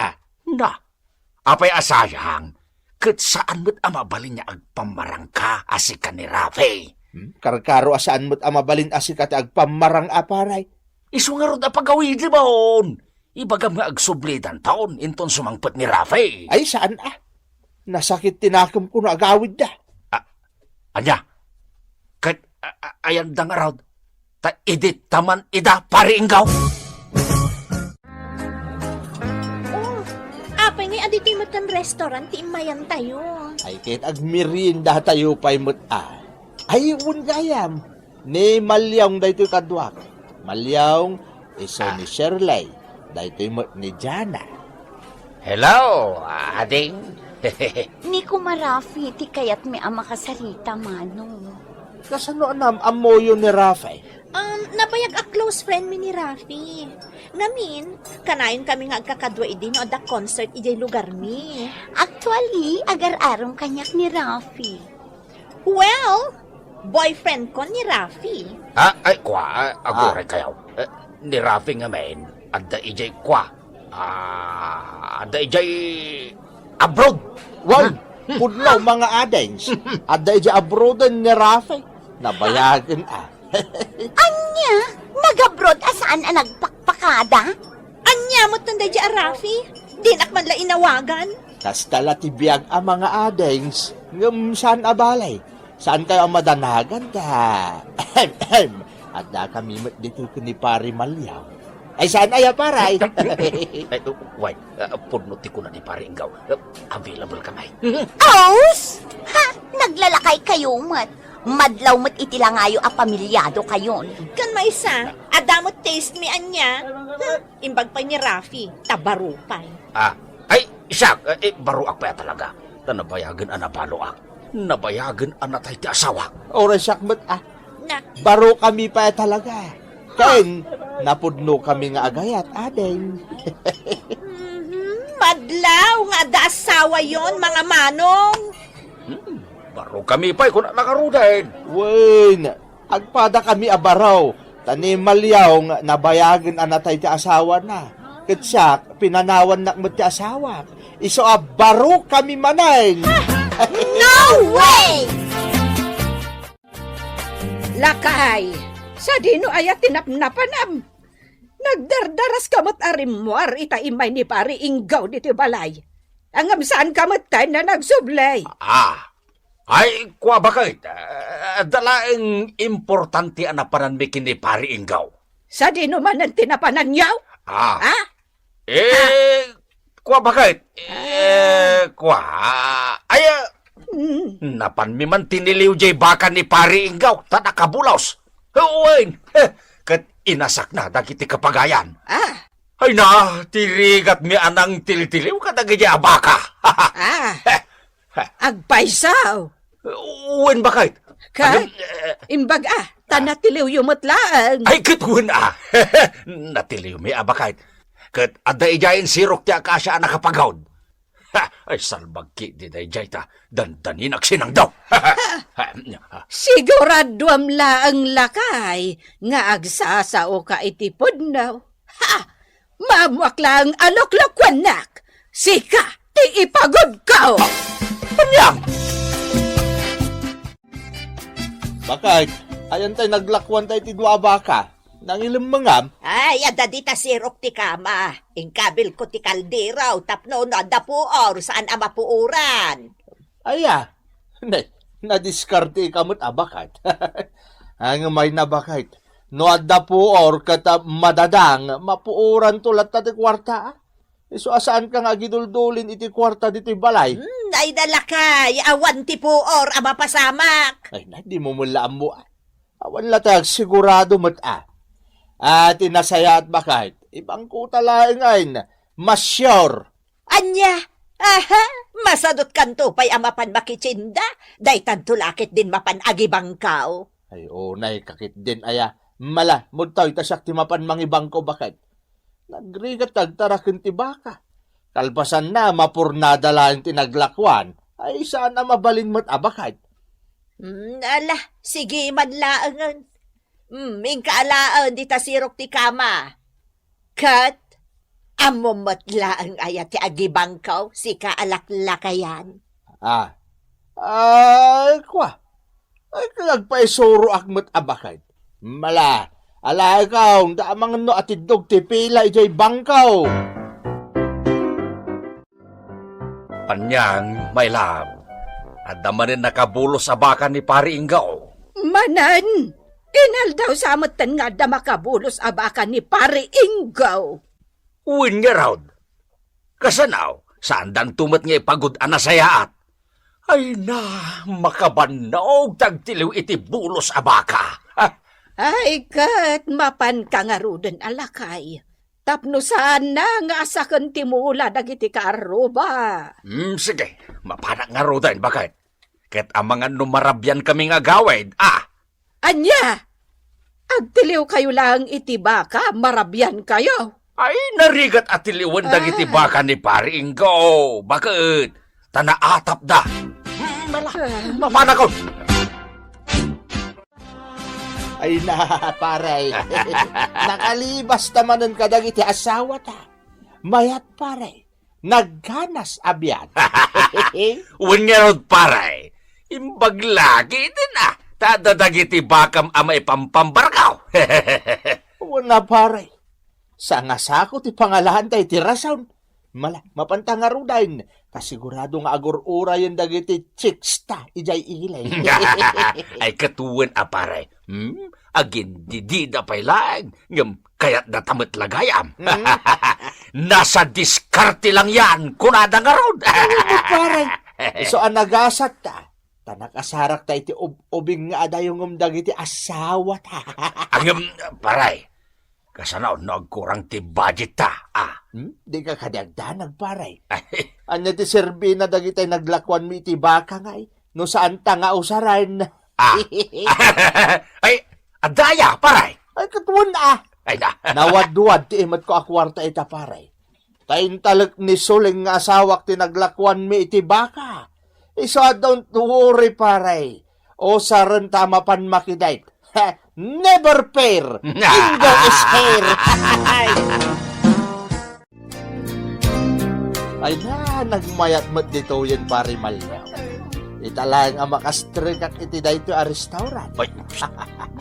Speaker 7: Na, apay asayang, kat saan mo't amabalin niya agpamarang ka asika ni Rafay.
Speaker 6: Karkaro asaan mo't amabalin asikat agpamarang, pare.
Speaker 7: Iso nga ron apagawi di baon. Ibagam nga agsublidan taon, inton sumangpot ni Rafay.
Speaker 6: Ay, saan, Nasakit tinakam ko na agawid da.
Speaker 7: Anya, kat ayan da nga raw, ta idit taman ida pariinggaw.
Speaker 8: Oh, apay nga adito yung restaurant, imayan tayo.
Speaker 6: Ay, kahit agmerienda tayo pa'y mo't, Ay, gayam. Ni Malyong dahito kadwak. Malyong, iso ni Shirley. Dahito mo't ni Jana.
Speaker 7: Hello, ading.
Speaker 2: Ni kumarafi, ti kayat mi ama kasarita, mano.
Speaker 6: Kasano amoyo ni Rafay?
Speaker 8: Napayag a close friend mi ni Rafi. Ngamin, kanayon kami nga agkakadwa idin o da concert ijay lugar mi.
Speaker 2: Actually, agar-arong kanyak ni Rafi.
Speaker 8: Well, boyfriend ko ni Rafi.
Speaker 7: Ay, kwa, agore kayo. Ni Rafi nga men, adda ijay kwa. Adda ijay abroad.
Speaker 6: Wow! Pudlaw mga adens. Ada ija abroadan ni Rafay. Nabayagan,
Speaker 2: Anya, nag-abroad asaan ang nagpakpakada?
Speaker 8: Anya mo tanda di a Rafi? Di nakman la inawagan.
Speaker 6: Tas tala tibiyag ang mga adens. Ngam saan abalay? Saan kayo ang madanagan da? Ada kami dito ni Pari Malyaw. Ay, saan ay paray?
Speaker 7: Ay, wait, punuti ko na ni Paringgaw. Available ka ngay.
Speaker 2: Aus! Ha! Naglalakay kayo, mat. Madlaw mat itilangayo a pamilyado kayon.
Speaker 8: Kan maisa, adamot taste mi anya. Imbag pa ni Rafi, tabarupay.
Speaker 7: Ay, isak, baruak pa talaga. Nabayagan ang nabaluak. Nabayagan ang natay ti asawa.
Speaker 6: Oras sakmat,
Speaker 8: Na,
Speaker 6: baro kami pa talaga. Kain, napudno kami nga agayat, adeng.
Speaker 8: madlaw nga da asawa yon mga manong.
Speaker 7: Baro kami pa, kung nakarudain.
Speaker 6: Wen, agpada kami abaraw. Tani Malyaw nga nabayagan anatay ti asawa na. Kitsak, pinanawan na mo ti asawa. Iso abaro kami manay.
Speaker 2: No way!
Speaker 3: Lakay, sa dino aya tinapnapanam. Nagdardaras kamot arimwar ita imay ni pari inggaw dito balay. Angam saan kamot tayo na nagsublay.
Speaker 7: Ay, kwa bakit? Dalaing importante anapanan mi kini Pariinggaw.
Speaker 3: Sa dino man ang tinapanan yaw?
Speaker 7: Kwa bakit? Kwa, ay, napan mi man tiniliw jay baka ni Pariinggaw, ta nakabulaos. Uwain, kat inasak na dagiti kapagayan. Ay na, tirigat mi anang tilitiliw kadagiti abaka.
Speaker 3: Agpaisaw.
Speaker 7: Uwain bakit?
Speaker 3: Ka, imbag tanatiliw yumatlaan.
Speaker 7: Ay, katun natiliw mi abakait. Kat adda ijayin sirok ti akasya nakapagawd. Ay, salbagki di da ijay ta. Dandanin aksinang daw.
Speaker 3: Siguraduam laang lakay nga agsasao ka itipod now. Mamuak lang alok-lokwanak. Sika, ti ipagod ka.
Speaker 7: Panyang!
Speaker 6: Bakit?
Speaker 1: Ayan tayo naglakwan tayo tidwa baka. Nang ilimangam,
Speaker 8: Ay, ada dita sirok ti kama. Ingkabil ko ti kaldiraw, tapno no dapuor, saan ama puuran.
Speaker 1: aya. Nadiskarte kamot abakat. Ang may nabakait. No adda po or kata madadang, mapuuran tulat na ti kwarta. So asaan ka nga giduldulin iti kwarta dito balay?
Speaker 8: Ay dalakay, awan ti puor, ama pasamak.
Speaker 1: Ay na, di mo mula mo. Awan latag sigurado mo't At inasaya at bakit? Ibang kuta lang ngayon. Mas sure.
Speaker 8: Anya, aha, masadot kanto pa'y amapan makichinda, day tantulakit din mapan agibangkaw.
Speaker 1: Ay unay kakit din aya. Mala, mudtaw itasak ti mapan mangibang ko bakit? Nagrigat tagtarakin ti baka. Kalpasan na mapurnada lang tinaglakwan. Ay saan na mabalin mo't abakit?
Speaker 8: Ala, sige man laangan. Ingkaalaan di ta sirok ti kama. Kat, amomot laang ayat ti agibangkaw, si kaalaklakayan.
Speaker 1: Ay kwa. Ay kalagpaisuro akmat abakit. Mala, ala ikaw, daamang no atidog ti pila ijay bangkaw.
Speaker 7: Panyang, my love. At damanin nakabulos sa baka ni Pari Ingaw.
Speaker 3: Manan! Inal daw sa amatan nga da makabulos abakan ni Pari Ingaw.
Speaker 7: Uwin nga raw. Kasanaw, saan dan tumat nga ipagod anasayaat? Ay na, makabanaog tagtiliw iti bulos abaka.
Speaker 3: Ay, kat, mapan ka nga ruden alakay. Tapno saan na nga asakan timula dagiti karuba.
Speaker 7: Sige, mapanak nga raw din, bakit? Ket ang mga numarabyan kami nga gawid,
Speaker 3: Anya! Agtiliw kayo lang iti baka, marabyan kayo.
Speaker 7: Ay, narigat at tiliwan dagiti baka ni Pari Ingaw. Bakit? Tanaatap da. Mapanak ko.
Speaker 1: Ay na, paray. Nakalibas tamanan ka dagiti asawa ta. Mayat paray. Nagganas abyan.
Speaker 7: Uwan nga raw, Paray. Imbag lagi din Tadadagiti bakam ama ipampambarkaw.
Speaker 1: Wala paray. Sa nga sako ti pangalahan tayo ti rason. Mala, mapantangarudain. Kasigurado nga agor-ura yung dagiti chicks ta. Ijay ilay.
Speaker 7: Ay katuwan Paray. Agin didida pa'y laang. Ngam kayat natamat lagayam. Nasa diskarte lang yan. Kunada nga raw.
Speaker 1: Paray. So anagasat ta. Tanakasarak ta iti ubing nga adayong dagiti asawa ta.
Speaker 7: Angam, Paray. Kasanaw nagkurang ti budget ta.
Speaker 1: Di ka kadagdanag, paray. Anya ti serbi na dagitay naglakwan mi iti baka ngay. No saan ta nga usaran.
Speaker 7: Ay, adaya, Paray.
Speaker 1: Ay, katuwan
Speaker 7: Ay na.
Speaker 1: Nawadwad ti imat ko akwarta ita, paray. Taintalak ni Suling nga asawak ti naglakwan mi iti baka. So don't worry, paray. O saran tama pan makidait. Never pair. Ingo is hair. Ay na, nagmayat mat dito yan, pari Malyaw. Italang ang makastrikak iti dito a restaurant.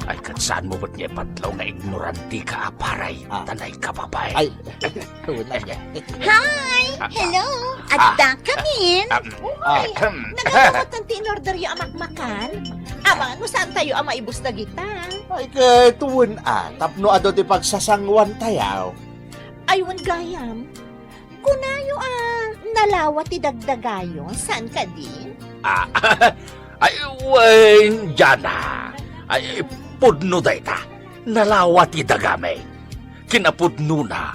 Speaker 7: Ay, saan mo ba't niya patlaw na ignoranti ka, Paray? Tanay ka, babay.
Speaker 1: Ay, wala niya.
Speaker 2: Hi! Hello! Adda kamin!
Speaker 8: Nagawat ang tinorder yung amakmakan. Ama, no saan tayo ama ibus na gita?
Speaker 1: Ay, katuwan tapno ado ti pagsasangwan tayaw.
Speaker 8: Aywan gayam. Kunayo nalawa ti dagdagayo. Saan ka din?
Speaker 7: Ay, wen, Jana. Ay, pudno dayta. Nalawati dagame. Kinapudno na.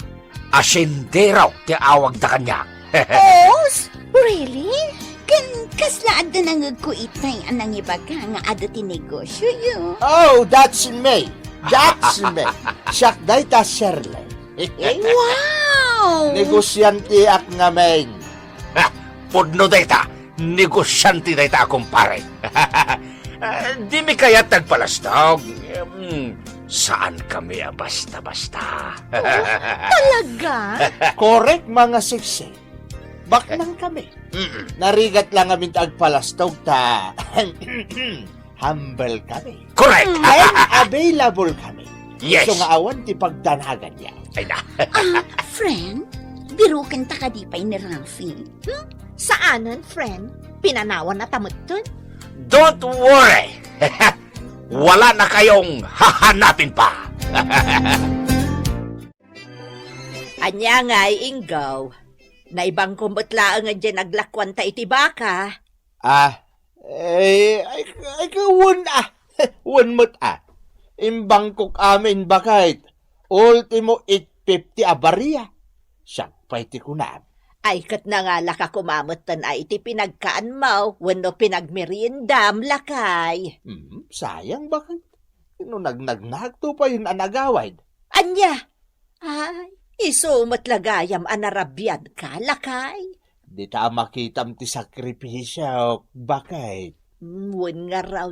Speaker 7: Asenderaw ti awag da kanya.
Speaker 8: Os? Really?
Speaker 2: Kaslaan da nangag ko itay anang ibaga nga ado ti negosyo yun.
Speaker 1: Oh, that's me. That's me. Siyak day ta, Shirley.
Speaker 2: Wow!
Speaker 1: Negosyante ak nga main.
Speaker 7: Pudno dayta. Negosyante dayta akong pare. Di mi kaya tagpalastog. Saan kami basta-basta?
Speaker 8: Talaga?
Speaker 1: Correct, mga siksi. Baknang kami. Narigat lang amin tagpalastog ta.
Speaker 6: humble kami.
Speaker 7: Correct!
Speaker 6: And available kami.
Speaker 7: Yes!
Speaker 6: So nga awan ti pagdanagan niya.
Speaker 7: Ay na.
Speaker 2: Friend, birukin ta ka di pa'y ni Rafi.
Speaker 8: Saanan, friend? Pinanawan na tamutun?
Speaker 7: Don't worry! Wala na kayong hahanapin pa!
Speaker 8: Anya nga'y inggaw. Na ibang kumbutlaan nga dyan naglakwan ta iti baka.
Speaker 6: Ay kawun Wan mo't Imbang kuk amin bakit. Ultimo 850 a bariya. Siyak pa iti kunam.
Speaker 8: Ay kat na nga laka kumamot tan ay iti pinagkaan mo. Wano pinagmeriendam lakay.
Speaker 6: Sayang bakit. Nagnag to pa yun anagawad.
Speaker 8: Anya? Ay, isumot lagayam anarabyad ka lakay.
Speaker 6: Di ta makitam ti sakripisyo bakit.
Speaker 8: Wen nga raw.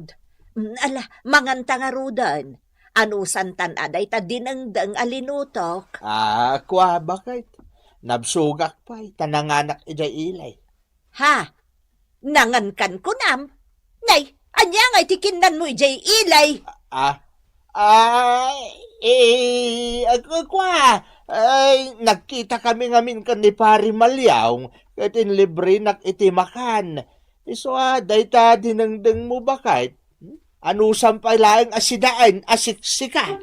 Speaker 8: Ala, manganta nga rudan. Ano santan aday ta dinengdeng alinutok.
Speaker 6: Kwa bakit? Nabsugak pa tananganak ijay ilay.
Speaker 8: Ha? Nangankan ko nam? Nay, anya nga itikinan mo ijay ilay.
Speaker 6: Nagkita kami ngamin kan ni Pari Malyaw, katin libre nak itimakan. Iso dayta dinengdeng mo bakit? Ano sampay laeng asidaan, asiksika?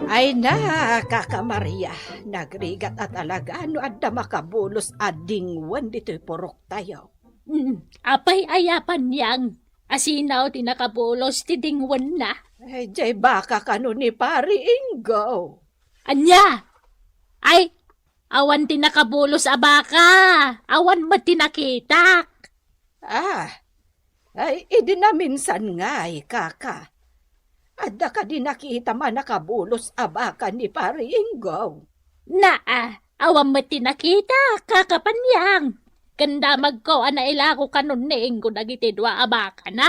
Speaker 3: Ay na, Kaka Maria, nagrigat at alagaan no adda makabulos adingwan dito'y purok tayo.
Speaker 4: Apay ayapan niyang. Asinaw ti nakabulos ti dingwan na.
Speaker 3: Ay, jay baka kano ni Pari Ingo.
Speaker 4: Anya! Ay, awan ti nakabulos abaka. Awan mo ti nakitak.
Speaker 3: Ay, idi na minsan nga Kaka. Adda ka di nakita man nakabulos abaka ni Pari Ingo.
Speaker 4: Awan mo ti nakita, kakapanyang. Kandamag ko, ilako kanon ni Ingo dagiti dua abaka na.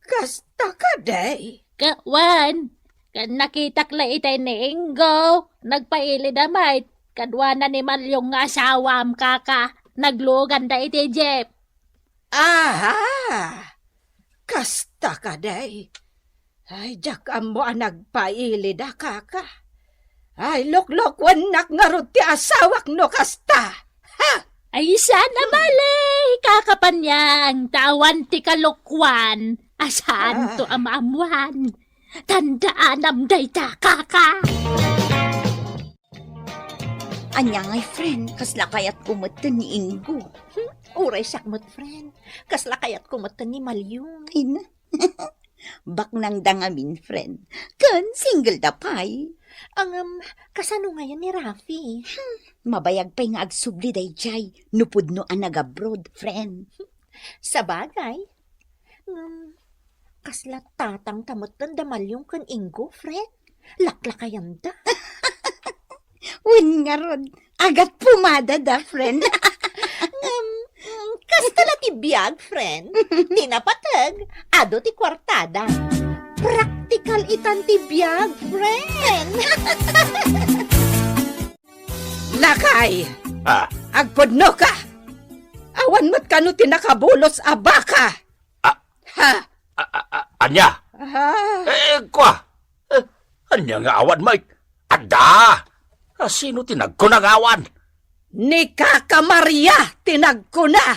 Speaker 3: Kasta ka day.
Speaker 4: Kawan, kan nakitakla itay ni Ingo, nagpaili damay, kadwa na ni Malyong nga asawam kaka, naglugan da iti Jeep.
Speaker 3: Kasta ka day. Ay, jakam mo nagpaili da Kaka. Ay, loklokwan nak nga ti asawak no kasta.
Speaker 4: Ay, sana malay, kakapanyang, tawan ti kalukwan, asaan to amamuan. Tandaan amday ta, Kaka.
Speaker 2: Anya nga'y friend, kasla kayat kumatan ni Ingo.
Speaker 8: Uray sakmot, friend. Kasla kayat kumatan ni Malyong.
Speaker 2: Ay na. Bak nang dangamin, friend. Kan, single da pay.
Speaker 8: Ang, kasano ngayon ni Rafi?
Speaker 2: Mabayag pa'y nga agsubli day jay. Nupud no ang nag-abroad, friend.
Speaker 8: Sa bagay. Kasla tatang tamutan da Malyong kan Ingo, friend. Laklakayan da.
Speaker 2: Win nga rod. Agat pumada da, friend.
Speaker 8: Kastala ti biyag, friend. Tinapatag, ado ti kwartada. Praktikal itan ti biyag, friend.
Speaker 3: Lakay! Agpudno ka! Awan mo't kano tinakabulos abaka!
Speaker 7: Anya? Anya nga awan, Mike? Ada! Sino tinagkunang awan?
Speaker 3: Ni Kaka Maria tinagko na!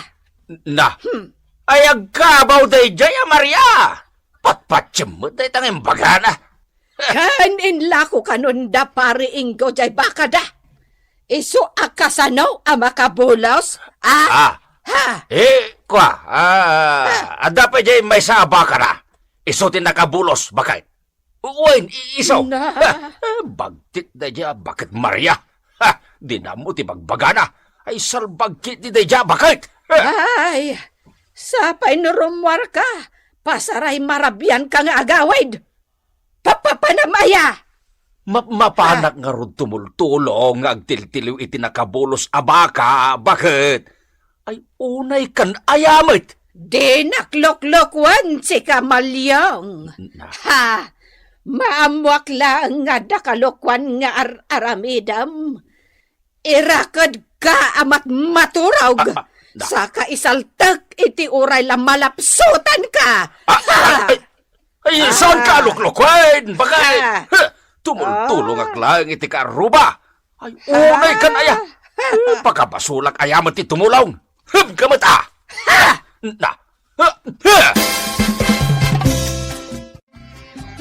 Speaker 7: Ay agkabaw day jaya, Maria! Patpatsym mo day tanging bagana.
Speaker 3: Kaninla ko kanon da Pari Ingo jay baka da! Isu akasano makabulos?
Speaker 7: Ada pa jay may sa abaka na. Iso tinakabulos, bakit? Uwain, iso! Bagtit na dya, bakit Maria? Di na mo ti bagbagana. Ay salbagkit di dya, bakit?
Speaker 3: Ay, sapay nurumwar ka. Pasaray marabyan ka nga agawid. Papapanamaya!
Speaker 7: Mapanak nga ron tumultulong nga agtiltiliw iti nakabulos abaka, bakit? Ay unay kan ayamit.
Speaker 3: Di nakloklokwan si Kamalyong. Maamwak lang nga dakalokwan nga aramidam. Irakad ka amat maturog. Saka isaltak iti uray la malapsutan ka.
Speaker 7: Ay, saan ka luklukwen? Bagay! Tumultulong ang lang iti karuba. Ay, unay ka na ya. Pagkabasulak ayaman ti tumulong. Gamat Na.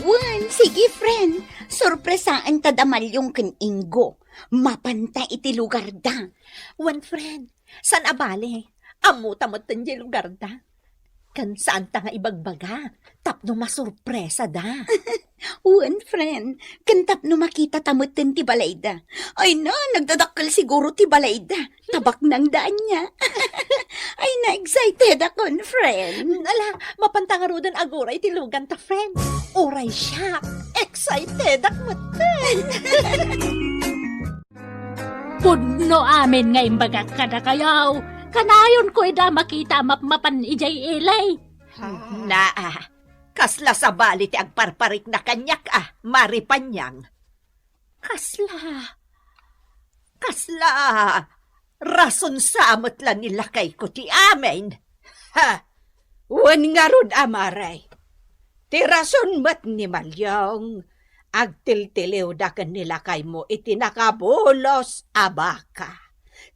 Speaker 2: Wan, sige friend. Sorpresaan tadamal yung kininggo. Mapanta iti lugar da.
Speaker 8: One friend, san abale? Amutamot tanjay lugar da. Kan saan ta nga ibagbaga? Tapno masurpresa da.
Speaker 2: Wan friend, kantap no makita tamutin ti balayda. Ay na, nagdadakkel siguro ti balayda. Tabak ng daan niya. Ay na, excited ako, friend.
Speaker 8: Ala, mapantangarudan aguray ti lugan ta, friend. Uray siya. Excited ako matan.
Speaker 4: Pudno amin nga imbaga kada kayaw. Kanayon ko ida makita mapan ijay ilay.
Speaker 3: Kasla sa bali ti agparparik na kanyak maripanyang. Kasla, rason sa amot lang nilakay ko ti amin. Wan nga rod amaray. Ti rason mat ni Malyong, agtiltiliw da kan nilakay mo iti nakabulos abaka.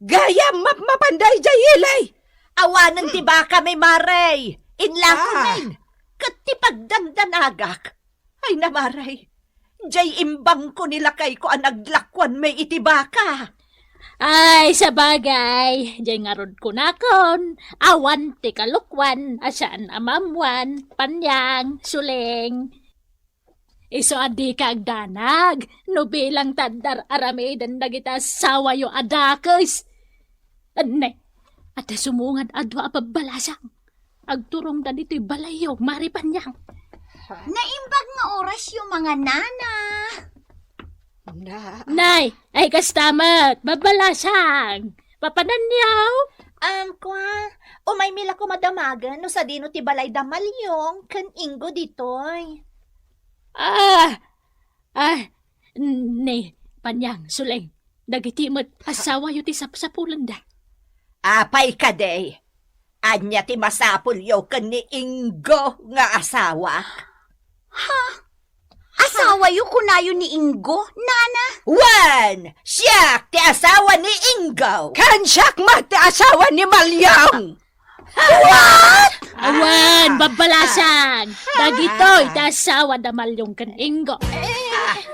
Speaker 3: Gaya mapanday jay ilay. Awanan ti baka may maray. Inlakunin. Kat ti pagdandanagak. Ay namaray. Jay imbang ko nilakay ko ang naglakwan may iti baka.
Speaker 4: Ay, sa bagay, jay nga rod kunakon, awan ti kalukwan, asaan amamwan, panyang, suling. Iso adi ka agdanag, no bilang tandar aramidan dagita sawa yo adakes. Anay, at sumungad adwa apabalasang. Agturong da dito'y balayo, maripanyang.
Speaker 2: Naimbag nga oras yung mga nana.
Speaker 4: Nay, ay kastamat, babalasang. Papananyaw.
Speaker 8: Umay mila ko madamagan no sa dino ti balay damalyong kan inggo ditoy.
Speaker 4: Nay, panyang, suling. Dagitimot, asawa yu ti sapsapulan da.
Speaker 3: Apay ka day. Anya ti masapulyo kan ni Ingo nga asawa.
Speaker 2: Asawa yung kunayo ni Ingo, nana.
Speaker 3: Wan! Siyak ti asawa ni Ingo. Kan siyak mat ti asawa ni Malyong.
Speaker 4: Awan, babalasang. Dagitoy, tasawa da malyong kan Ingo.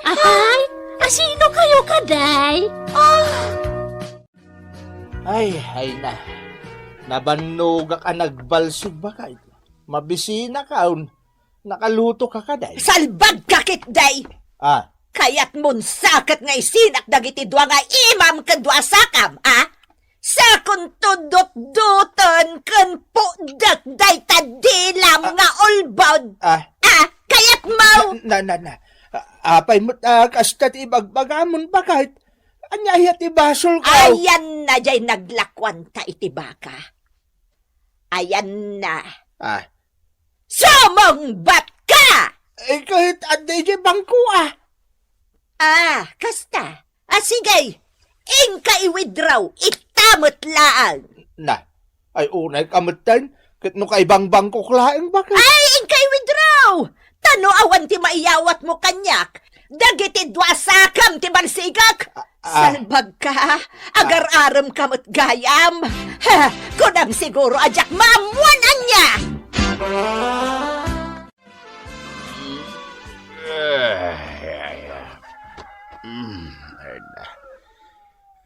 Speaker 4: Ay, asino kayo kaday?
Speaker 6: Ay na. Nabanuga ka nagbalsig ba kayo? Mabisina ka, nakaluto ka kaday.
Speaker 3: Salbag kakit day. Kayat mon sakat nga isinak dagiti dua nga imam kadwa sakam, Sa kuntudot-duton kan pudak day tadilam nga ulbod. Kayat mau.
Speaker 6: Apay mo't kastat ibagbagamon ba kahit anyayat ibasol ka.
Speaker 3: Ayan na jay naglakwan ta iti baka. Ayan na. Sumong bat ka!
Speaker 6: Kahit aday jay bangko
Speaker 3: Kasta. Sige. Ingka i-withdraw. Itamot laang.
Speaker 6: Ay unay kamutan. Kat no kay bangko klaeng baka.
Speaker 3: Ay, ingka i-withdraw. Tano awan ti maiyawat mo kanyak. Dagiti dwa sakam ti balsigak. Salbag ka. Agar-aram kamot gayam. Kunam siguro ajak mamuanan niya.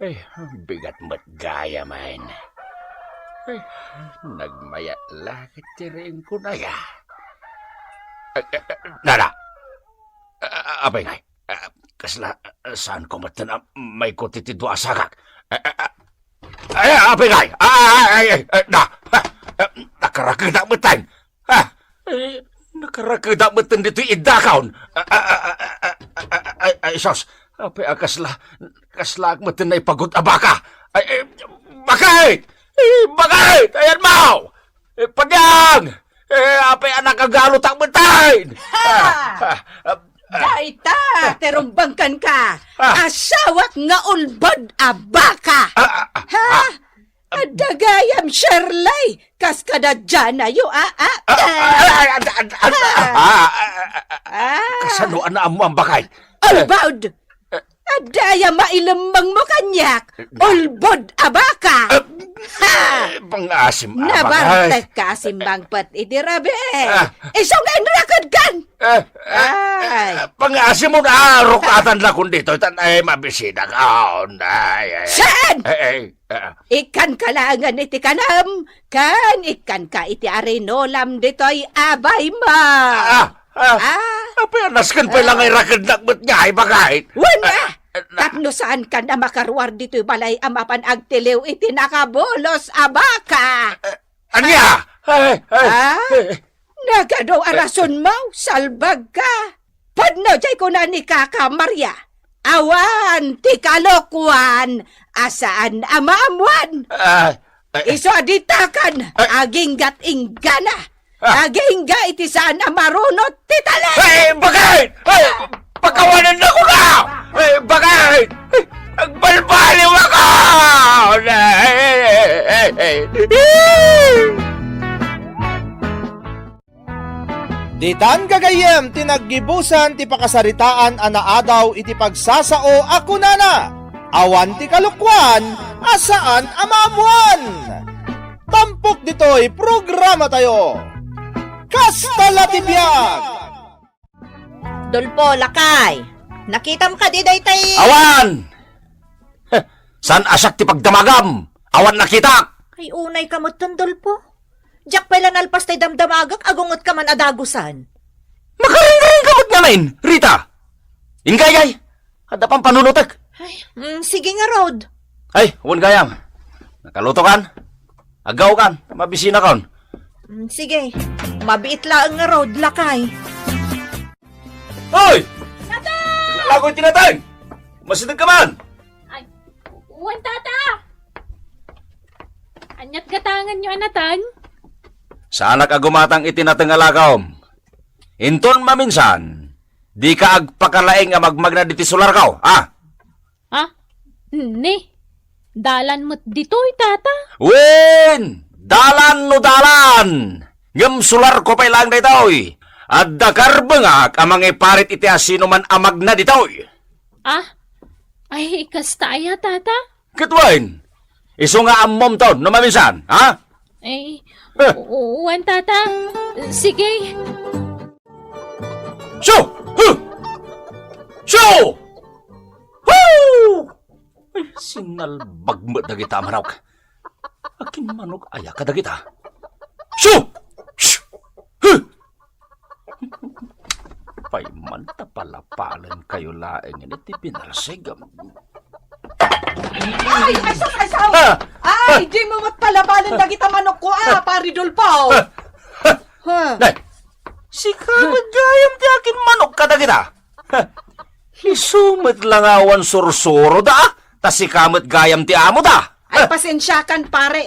Speaker 7: Ay, bigat mat gaya man. Ay, nagmaya lakit tiring ko na ya. Nana! Abay ngay, kasla, saan ko matan may kutitidwa asagak? Abay ngay! Nakarakada matan! Nakarakada matan dito idakaon! Ay, sos! Apay kasla matan na ipagod abaka! Bakit? Bakit? Ayan mo! Panyang! Apay anak agalot ang matan!
Speaker 3: Daita, terumbangkan ka. Asawat nga ulbod abaka. Dagayam Shirley, kas kada dyan na yu,
Speaker 7: Kasanuan na amo ang bakay.
Speaker 3: Albaud! Adaya mailamang mo kanyak, ulbod abaka!
Speaker 7: Pangasim bakay.
Speaker 3: Nabartek ka simbang pat itirabe. Isang enrakad kan! Ay!
Speaker 7: Pangasim mo na rukatan lang kung dito. Ay, mabisida ka.
Speaker 3: Saan?
Speaker 7: Ikan
Speaker 3: kalangan iti kanam, kan ikan ka iti arinolam dito'y abay ma!
Speaker 7: Apenas kan pa lang ay rakad nakbat nga ay bakay.
Speaker 3: Wala! Tapno saan ka na makaruar dito'y balay amapan agtiliw iti nakabolos abaka!
Speaker 7: Anya?
Speaker 3: Nagado arason mo, salbag ka! Padno jay ko na ni Kaka Maria! Awan, ti kalokwan, asaan amamuan? Iso aditakan, aging gatinggana! Aging ga iti saan amarunot ti talan!
Speaker 7: Bakit? Pagkawanan na ko na! Bakit? Agbalbaliw ako!
Speaker 1: Ditan gagayem tinaggibusan ti pakasaritaan anaadaw iti pagsasao ako nana. Awan ti kalukwan, asaan amamuan. Tampok dito'y programa tayo. Kastala ti biag!
Speaker 8: Dulpo, lakay. Nakita mo ka di day tay...
Speaker 7: Awan! San asak ti pagdamagam? Awan nakita!
Speaker 8: Ay, unay ka mo Dulpo. Diyak pala nalpas tay damdamagak, agungot ka man adagusan.
Speaker 7: Makaring-ring kamot namin, Rita! Ingayay! Ada pang panunutek!
Speaker 8: Sige nga, Rod.
Speaker 7: Ay, huwag gayam. Nakaluto kan? Agaw kan? Mabisina kan?
Speaker 8: Sige. Mabiit lang nga, Rod, lakay.
Speaker 7: Hoy! Nalagoy tinatay! Masidag ka man!
Speaker 4: Ay, uwan tata! Anyat gatangan nyo anatan?
Speaker 7: Sana ka gumatang itinatang alakaw. Inton maminsan, di ka agpakalaing nga magmagna diti solar kaw, ah?
Speaker 4: Ha? Ni, dalan mo't dito'y tata.
Speaker 7: Wen! Dalan no dalan! Ngam solar ko pa ilang na ito'y. At dakar bangak amang iparit iti asino man amag na dito'y.
Speaker 4: Ah? Ay, kastaya tata?
Speaker 7: Kitwain, iso nga amom to, no maminsan, ha?
Speaker 4: Ay, uwan tata. Sige.
Speaker 7: Shoo! Huh! Shoo! Woo! Ay, sinalbag mo dagita manaw ka. Akin manok aya ka dagita. Shoo! Shoo! Huh! Paiman tapalapalan kayo laeng iti pinarasegam.
Speaker 3: Ay, Ay, di mo matpalabalan na kita manok ko, pari Dulpo!
Speaker 7: Nay, si kamad gayam ti akin manok ka dagita. Isumit lang awan sursuro da, tas si kamad gayam ti amo da.
Speaker 3: Ay, pasensyakan pare,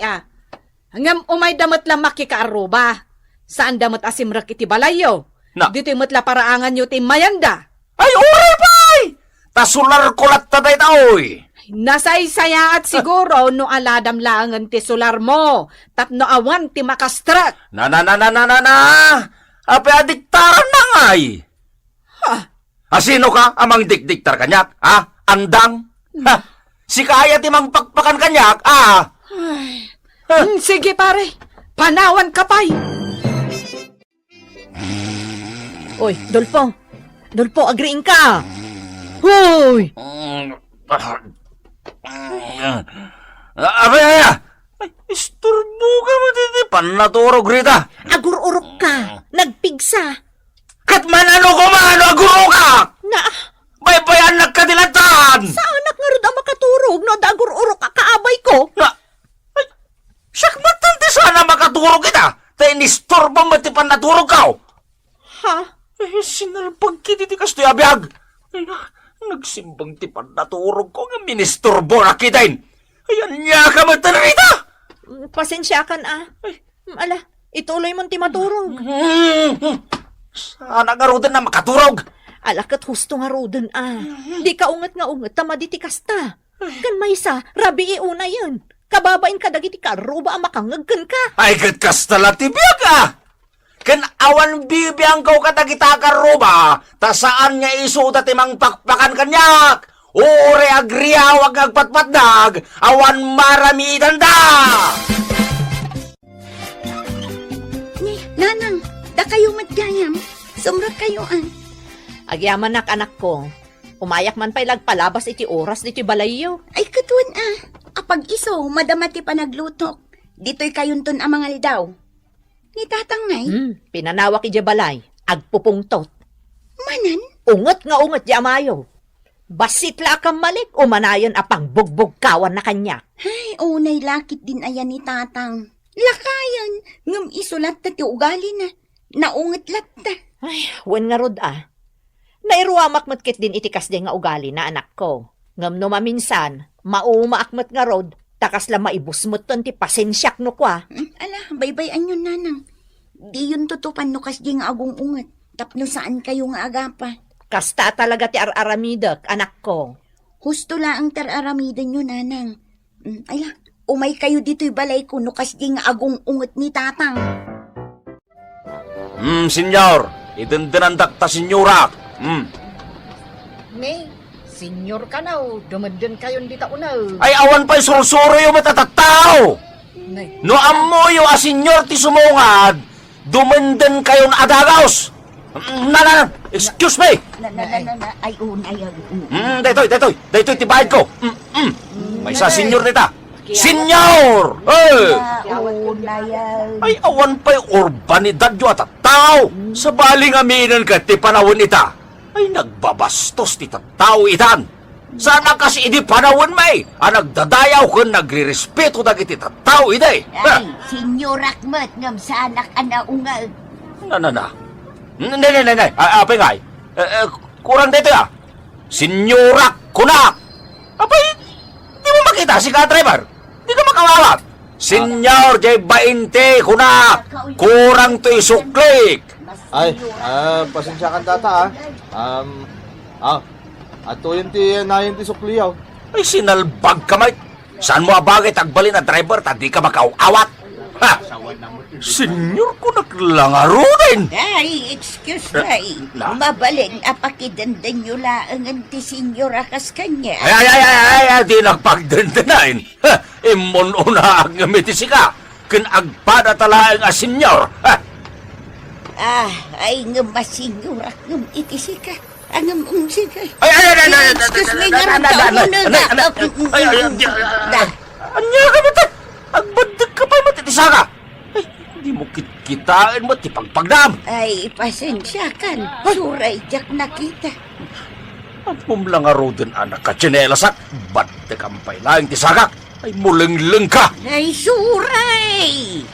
Speaker 3: Hanggang umay damat lang makikaaruba. Saan damat asimrak iti balayo?
Speaker 7: Na.
Speaker 3: Dito yung matla paraangan nyo ti mayanda.
Speaker 7: Ay, uri pa'y! Tasular kulat ta day taoy.
Speaker 3: Nasaysaya at siguro no aladam langan ti sular mo. Tapno awan ti makastrak.
Speaker 7: Na. Ape adiktaran na ngay. Sino ka amang dikdiktar kanyak? Andang? Si kaya timang pakpakan kanyak?
Speaker 3: Sige pare, panawan ka pa'y. Oy, Dulpo. Dulpo, agriin ka. Hoy!
Speaker 7: Ape, isturbo ka mo diti panaturog Rita.
Speaker 8: Agur-urok ka. Nagpigsa.
Speaker 7: Katman ano kumano aguro ka!
Speaker 8: Na,
Speaker 7: Baybayan nagkadilatan!
Speaker 8: saan nga rin ang makaturog no dagur-urok ka kaabay ko?
Speaker 7: Ay, sakmatan ti sana makaturog kita. Tayo nistorbo mo ti panaturog ka.
Speaker 8: Ha?
Speaker 7: Sinalpag kiti ti kastoy abiyag. Ay, nagsimbang ti panaturog ko nga ministorbo na kitain. Ayan niya ka matanarita.
Speaker 8: Pasensya kan Ala, ituloy mo ti maturog.
Speaker 7: Sana nga rodan na makaturog.
Speaker 8: Alakat husto nga roden Di ka unget nga unget tama di ti kasta. Kan maysa, rabi iuna yun. Kababain ka dagiti karuba ang makangagkan ka.
Speaker 7: Ay, kat kastala tibiyag ah! Kan awan bibiyang kau katagita karuba, ta saan nga isuda timang pakpakan kanyak? Ure agriya wag agpatpatdag, awan marami itanda!
Speaker 2: Ni, nanang, da kayo matgayam. Sumrot kayo ang.
Speaker 8: Agyaman anak ko. Umayak man pa'y lagpalabas iti oras diti balayo.
Speaker 2: Ay, katuan ah. Apag iso, madamati pa naglutok. Dito'y kayunton ang mga lidaw. Ni tatangay,
Speaker 8: Pinanawak iti balay. Agpupungtot.
Speaker 2: manan?
Speaker 8: Ungot nga ungot di amayo. Basit la kang malik, umanayon apang bugbog kawan na kanya.
Speaker 2: Ay, unay lakit din ayan ni tatang. Lakayan, ngam isulat ta ti ugali na. Naungat latta.
Speaker 8: Ay, wen nga rod ah. Nairuamak matkit din itikas din nga ugali na anak ko. Ngam no maminsan, maumaakmat nga rod, takas la maibusmot ton ti pasensyak no kwa.
Speaker 2: Ala, baybayan yun nanang. Di yun tutupan no kas di nga agong ungat. Tapno saan kayo nga agapa.
Speaker 8: Kasta talaga ti ar-aramidek, anak ko.
Speaker 2: Husto la ang tararamidan yun nanang. Ala, umay kayo dito'y balay ko no kas di nga agong ungat ni tatang.
Speaker 7: Senyor, idindanandak ta senyorak.
Speaker 3: Ni, senyor ka na, dumedin kayon di taunaw.
Speaker 7: Ay awan pa'y sursuro yung matatattaw!
Speaker 3: Nay,
Speaker 7: No amoyo a senyor ti sumungad, dumenden kayo na adagaos! Excuse me!
Speaker 2: Ay, unay.
Speaker 7: Daytoy, tibayad ko! May sa senyor nita! Senyor! Ay, awan pa'y urbanidad yo at tao! Sa baling aminan ka ti panawin ita, ay nagbabastos ti tao itan! Sana kasi idi panawin may, nagdadayaw kung nagre-respeto dagiti tao iday!
Speaker 2: Ay, Senyor Akmat, ngam sanak anaungal.
Speaker 7: Hindi. Apay ngay. Kurang dito ah. Senyorak kunak! Apay, di mo makita si ka-driver? Di ka makawawat. Senyor J20 kunak! Kurang to isuklik!
Speaker 1: Ay, pasensya kan tata ato yun ti nayin ti sukliyaw.
Speaker 7: Ay, sinalbag ka, mate. Saan mo abagay tagbali na driver ta di ka makawawat? Ha! Senyor ko naglangaro din!
Speaker 2: Ay, excuse me. Mabaling apakidandan nyo laang ang ti Senyor Akas kanya.
Speaker 7: Ay, di nagpagdendanain. Imon una ang ngamiti ka. Kin agpada talaang a senyor. Ha!
Speaker 2: Ay, ngam Senyor Akam itisika. Angam sika.
Speaker 7: Ay,
Speaker 2: Excuse me, nga rin
Speaker 7: Anya ka ba ta? Agbadag ka pa matitisa ka. Ay, hindi mo kitaan mo tipagpagdam.
Speaker 2: Ay, pasensya kan. Suray jak nakita.
Speaker 7: At mumlangaro din anak ka chinelasak. Ba't te kampay lang tisaka? Ay, muling-ling ka.
Speaker 2: Ay, suray!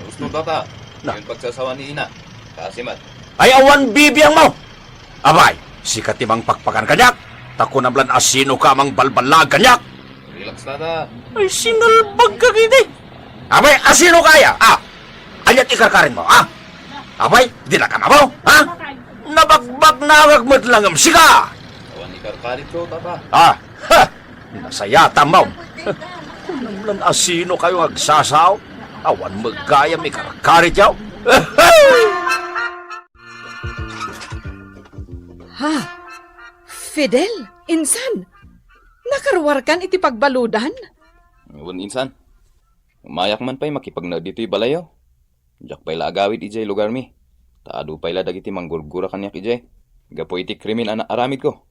Speaker 9: Gusto tata, yung pagsasawa ni Ina, kaasimat.
Speaker 7: Ay, awan bibiyang mo. Abay, sikat timang pakpakan kanyak. Tako nablan asino ka mang balbalag kanyak.
Speaker 9: Relax tata.
Speaker 7: Ay, sinalbag ka gini. Abay, asino kaya? Anyat ikarkarin mo, Abay, di na ka mo, Nabagbag na agagmat lang ang sika.
Speaker 9: Awan ikarkarit ko tata.
Speaker 7: Nasayata mo. Kung nablan asino kayo agsasaw, awan magayam ikarkarit yaw.
Speaker 3: ha? Fidel, insan, nakarwarkan iti pagbaludan?
Speaker 9: Awan insan. Umayak man pa'y makipagna dito'y balayaw. Diyak pa'y laagawid ijay lugar mi. Taado pa'y la dagiti manggurgura kanyak ijay. Gapo iti krimen aramid ko.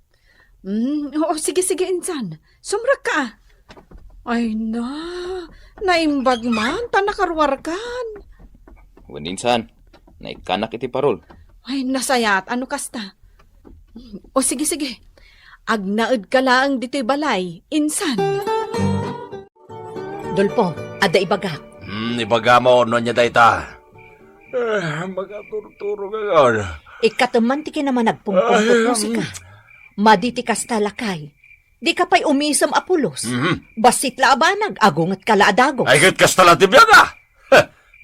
Speaker 3: Oo, sige, insan. Sumrak ka. Ay naimbag man, nakarwarkan.
Speaker 9: Awan insan, naikanak iti parol.
Speaker 3: Ay, nasayat, ano kasta? O sige, agnaed ka lang dito'y balay, insan.
Speaker 8: Dulpo, ada ibagak.
Speaker 7: Ibaga mo, no niya dayta. Magaturturo ka gawin.
Speaker 8: Ikataman ti naman nagpungpungpot mo sika. Maditi kasta lakay. Di ka pa'y umisam apulos. Basit la abanag, agungat ka la adago.
Speaker 7: Ay, kat kastala tibyaga.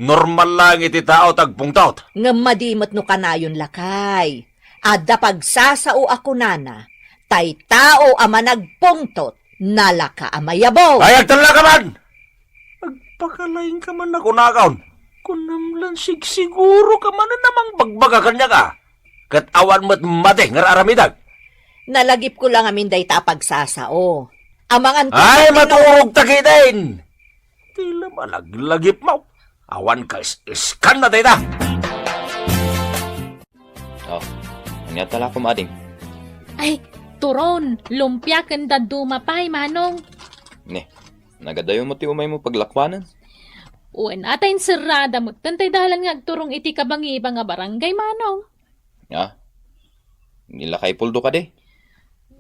Speaker 7: Normal lang iti tao tagpungtot.
Speaker 8: Nga madimot no kanayon lakay. Adda pagsasao ako nana, tay tao ama nagpungtot, Nalaka amayabot.
Speaker 7: Ayag tala ka man! Magpakalain ka man ako nakaon. Kung namlan siguro ka man na namang bagbaga kanya ka. Kat awan mo't mate nga aramidag.
Speaker 8: Nalagip ko lang amin day ta pagsasao. Amangan ko
Speaker 7: Ay, maturog taki din! Tila malaglagip mo. Awan ka iskan na tayo.
Speaker 9: Oh, anya tala ko mading.
Speaker 4: Ay, turon, lumpia kanda dumapay, manong.
Speaker 9: Ne, nagadayo mo ti umay mo paglakwanan.
Speaker 4: Uwan atayin sarada mo, tantay dahalan nga agturong iti kabangi iba nga barangay, manong.
Speaker 9: Ah, nila kay puldo ka de.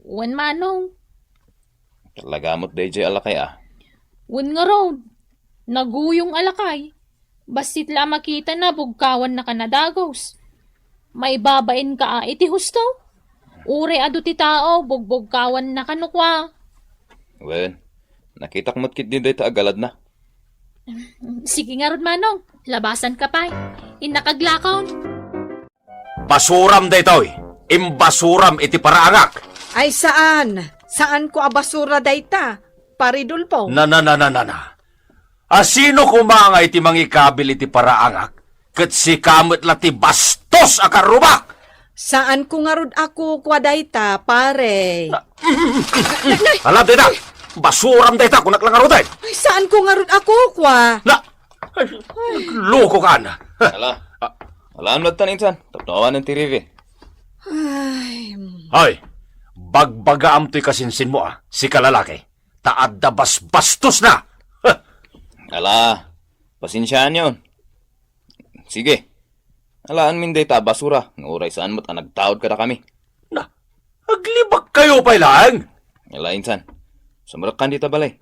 Speaker 4: Uwan, manong.
Speaker 9: Talagamot day jay alakay ah.
Speaker 4: Uwan nga road, naguyong alakay. Basit la makita na bugkawan na kanadagos. May babain ka iti husto. Ure adu ti tao, bugbugkawan na kanukwa.
Speaker 9: Wen, nakita ko matkit din day ta agalad na.
Speaker 4: Sige nga rod, manong. Labasan ka pa. Inakaglakaw.
Speaker 7: Basuram daytoy. Imbasuram iti paraangak.
Speaker 3: Ay saan? Saan ko abasura dayta? Paridulpo.
Speaker 7: Na. Asino kumanga iti mangikabil iti paraangak? Kat si kamot lati bastos akarubak.
Speaker 3: Saan ko nga rod ako kwa dayta, pare?
Speaker 7: Alam dayta, basuram dayta kunak lang arutay.
Speaker 3: Ay, saan ko nga rod ako kwa?
Speaker 7: Na, loko ka na.
Speaker 9: Ala, alam na tan insan. Tapnawan ng tirivi.
Speaker 3: Ay,
Speaker 7: Hoy, bagbagaam to'y kasinsin mo si kalalaki. Taad da bastos na.
Speaker 9: Ala, pasensyaan yon. Sige. Alaan min day ta basura. Nguray saan mo't nagtaod ka na kami.
Speaker 7: Na, aglibak kayo pa lang.
Speaker 9: Ala insan. Sumurakan dito balay.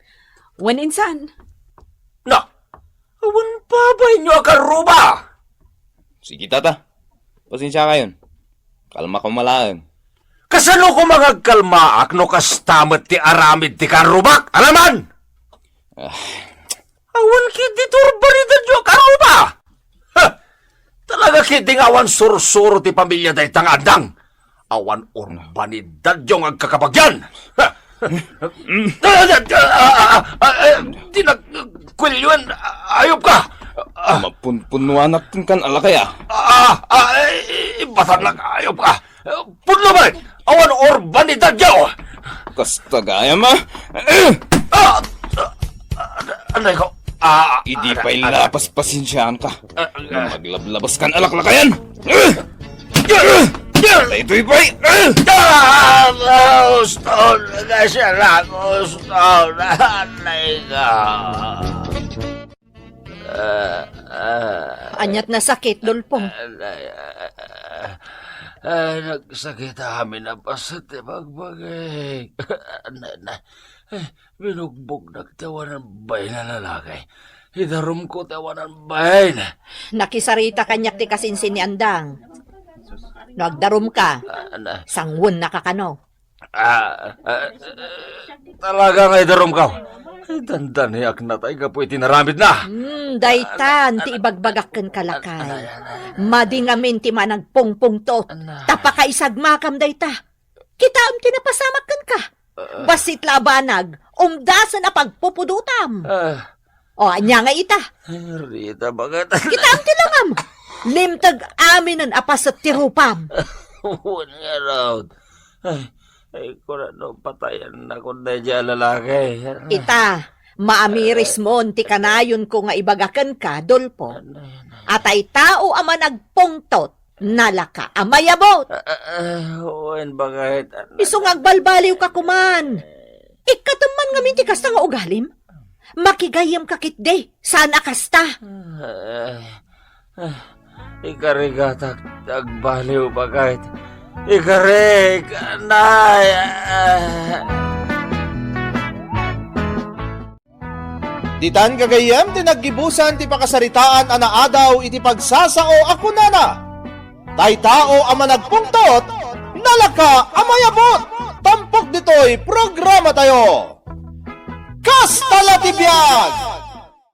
Speaker 3: wen insan.
Speaker 7: Na, awan pa ba inyo akaruba?
Speaker 9: Sige tata. Pasensya kayon. Kalma ko malaan.
Speaker 7: Kasano ko magagkalmaak no kastamat ti aramid ti karubak? Alaman! Awan kiti turbarida nyo karuba! Ha! Talaga kiti awan sursuro ti pamilya day tangadang. Awan urbanidad yung agkakapagyan. Ha! Di nagkwilyon. Ayop ka.
Speaker 9: Mapunpunuan natin kan alakay ah.
Speaker 7: Batan lang ayop ka. Pudlo ba? Awan urbanidad yung.
Speaker 9: Kasta gaya ma.
Speaker 7: Anay ko.
Speaker 9: Idi pa'y lapas pasensyaan ka. Maglablabas kan alaklakayan. Ito'y pa'y.
Speaker 7: Gusto na siya lang. Gusto na. Anay ka.
Speaker 8: Anyat na sakit, Dolpo.
Speaker 7: Nagsakit amin na pasat magbagay. Binugbog nagtawa ng bay na lalaki. Hidarom ko tawa ng bay na.
Speaker 8: Nakisarita kanyak ti kasinsin ni Andang. Nagdarom ka. Sangwon na kakano.
Speaker 7: Talagang hidarom ka. Dandaniak na tayo ka po itinaramid na.
Speaker 8: Daytan, ti ibagbagakken kalakay. Madingamin ti managpongpongtot. Tapakaisagmakam dayta. Kita am tinapasamakan ka. Basit labanag, umdasan na pagpupudutam. Anya nga ita.
Speaker 7: Rita, bakit?
Speaker 8: Kita am tilangam. Limtag aminan apas at tirupam.
Speaker 7: Huwag nga raw. Ay, kurano patayan na kung na dyan lalaki.
Speaker 8: Ita, maamiris mo ti kanayon ko nga ibagakan ka, Dolpo. At ay tao ama nagpungtot, nalaka amayabot.
Speaker 7: Huwag bakit?
Speaker 8: Isong agbalbaliw ka kuman. Ikatuman nga minti kasta nga ugalim. Makigayam kakit de, saan akasta?
Speaker 7: Ikarigat agbaliw bakit? Ikarig, nay.
Speaker 1: Ditan kagayem ti naggibusan ti pakasaritaan ana adaw iti pagsasao ako nana. Tay tao ama nagpungtot, nalaka amayabot. Tampok ditoy programa tayo. Kastala ti biag!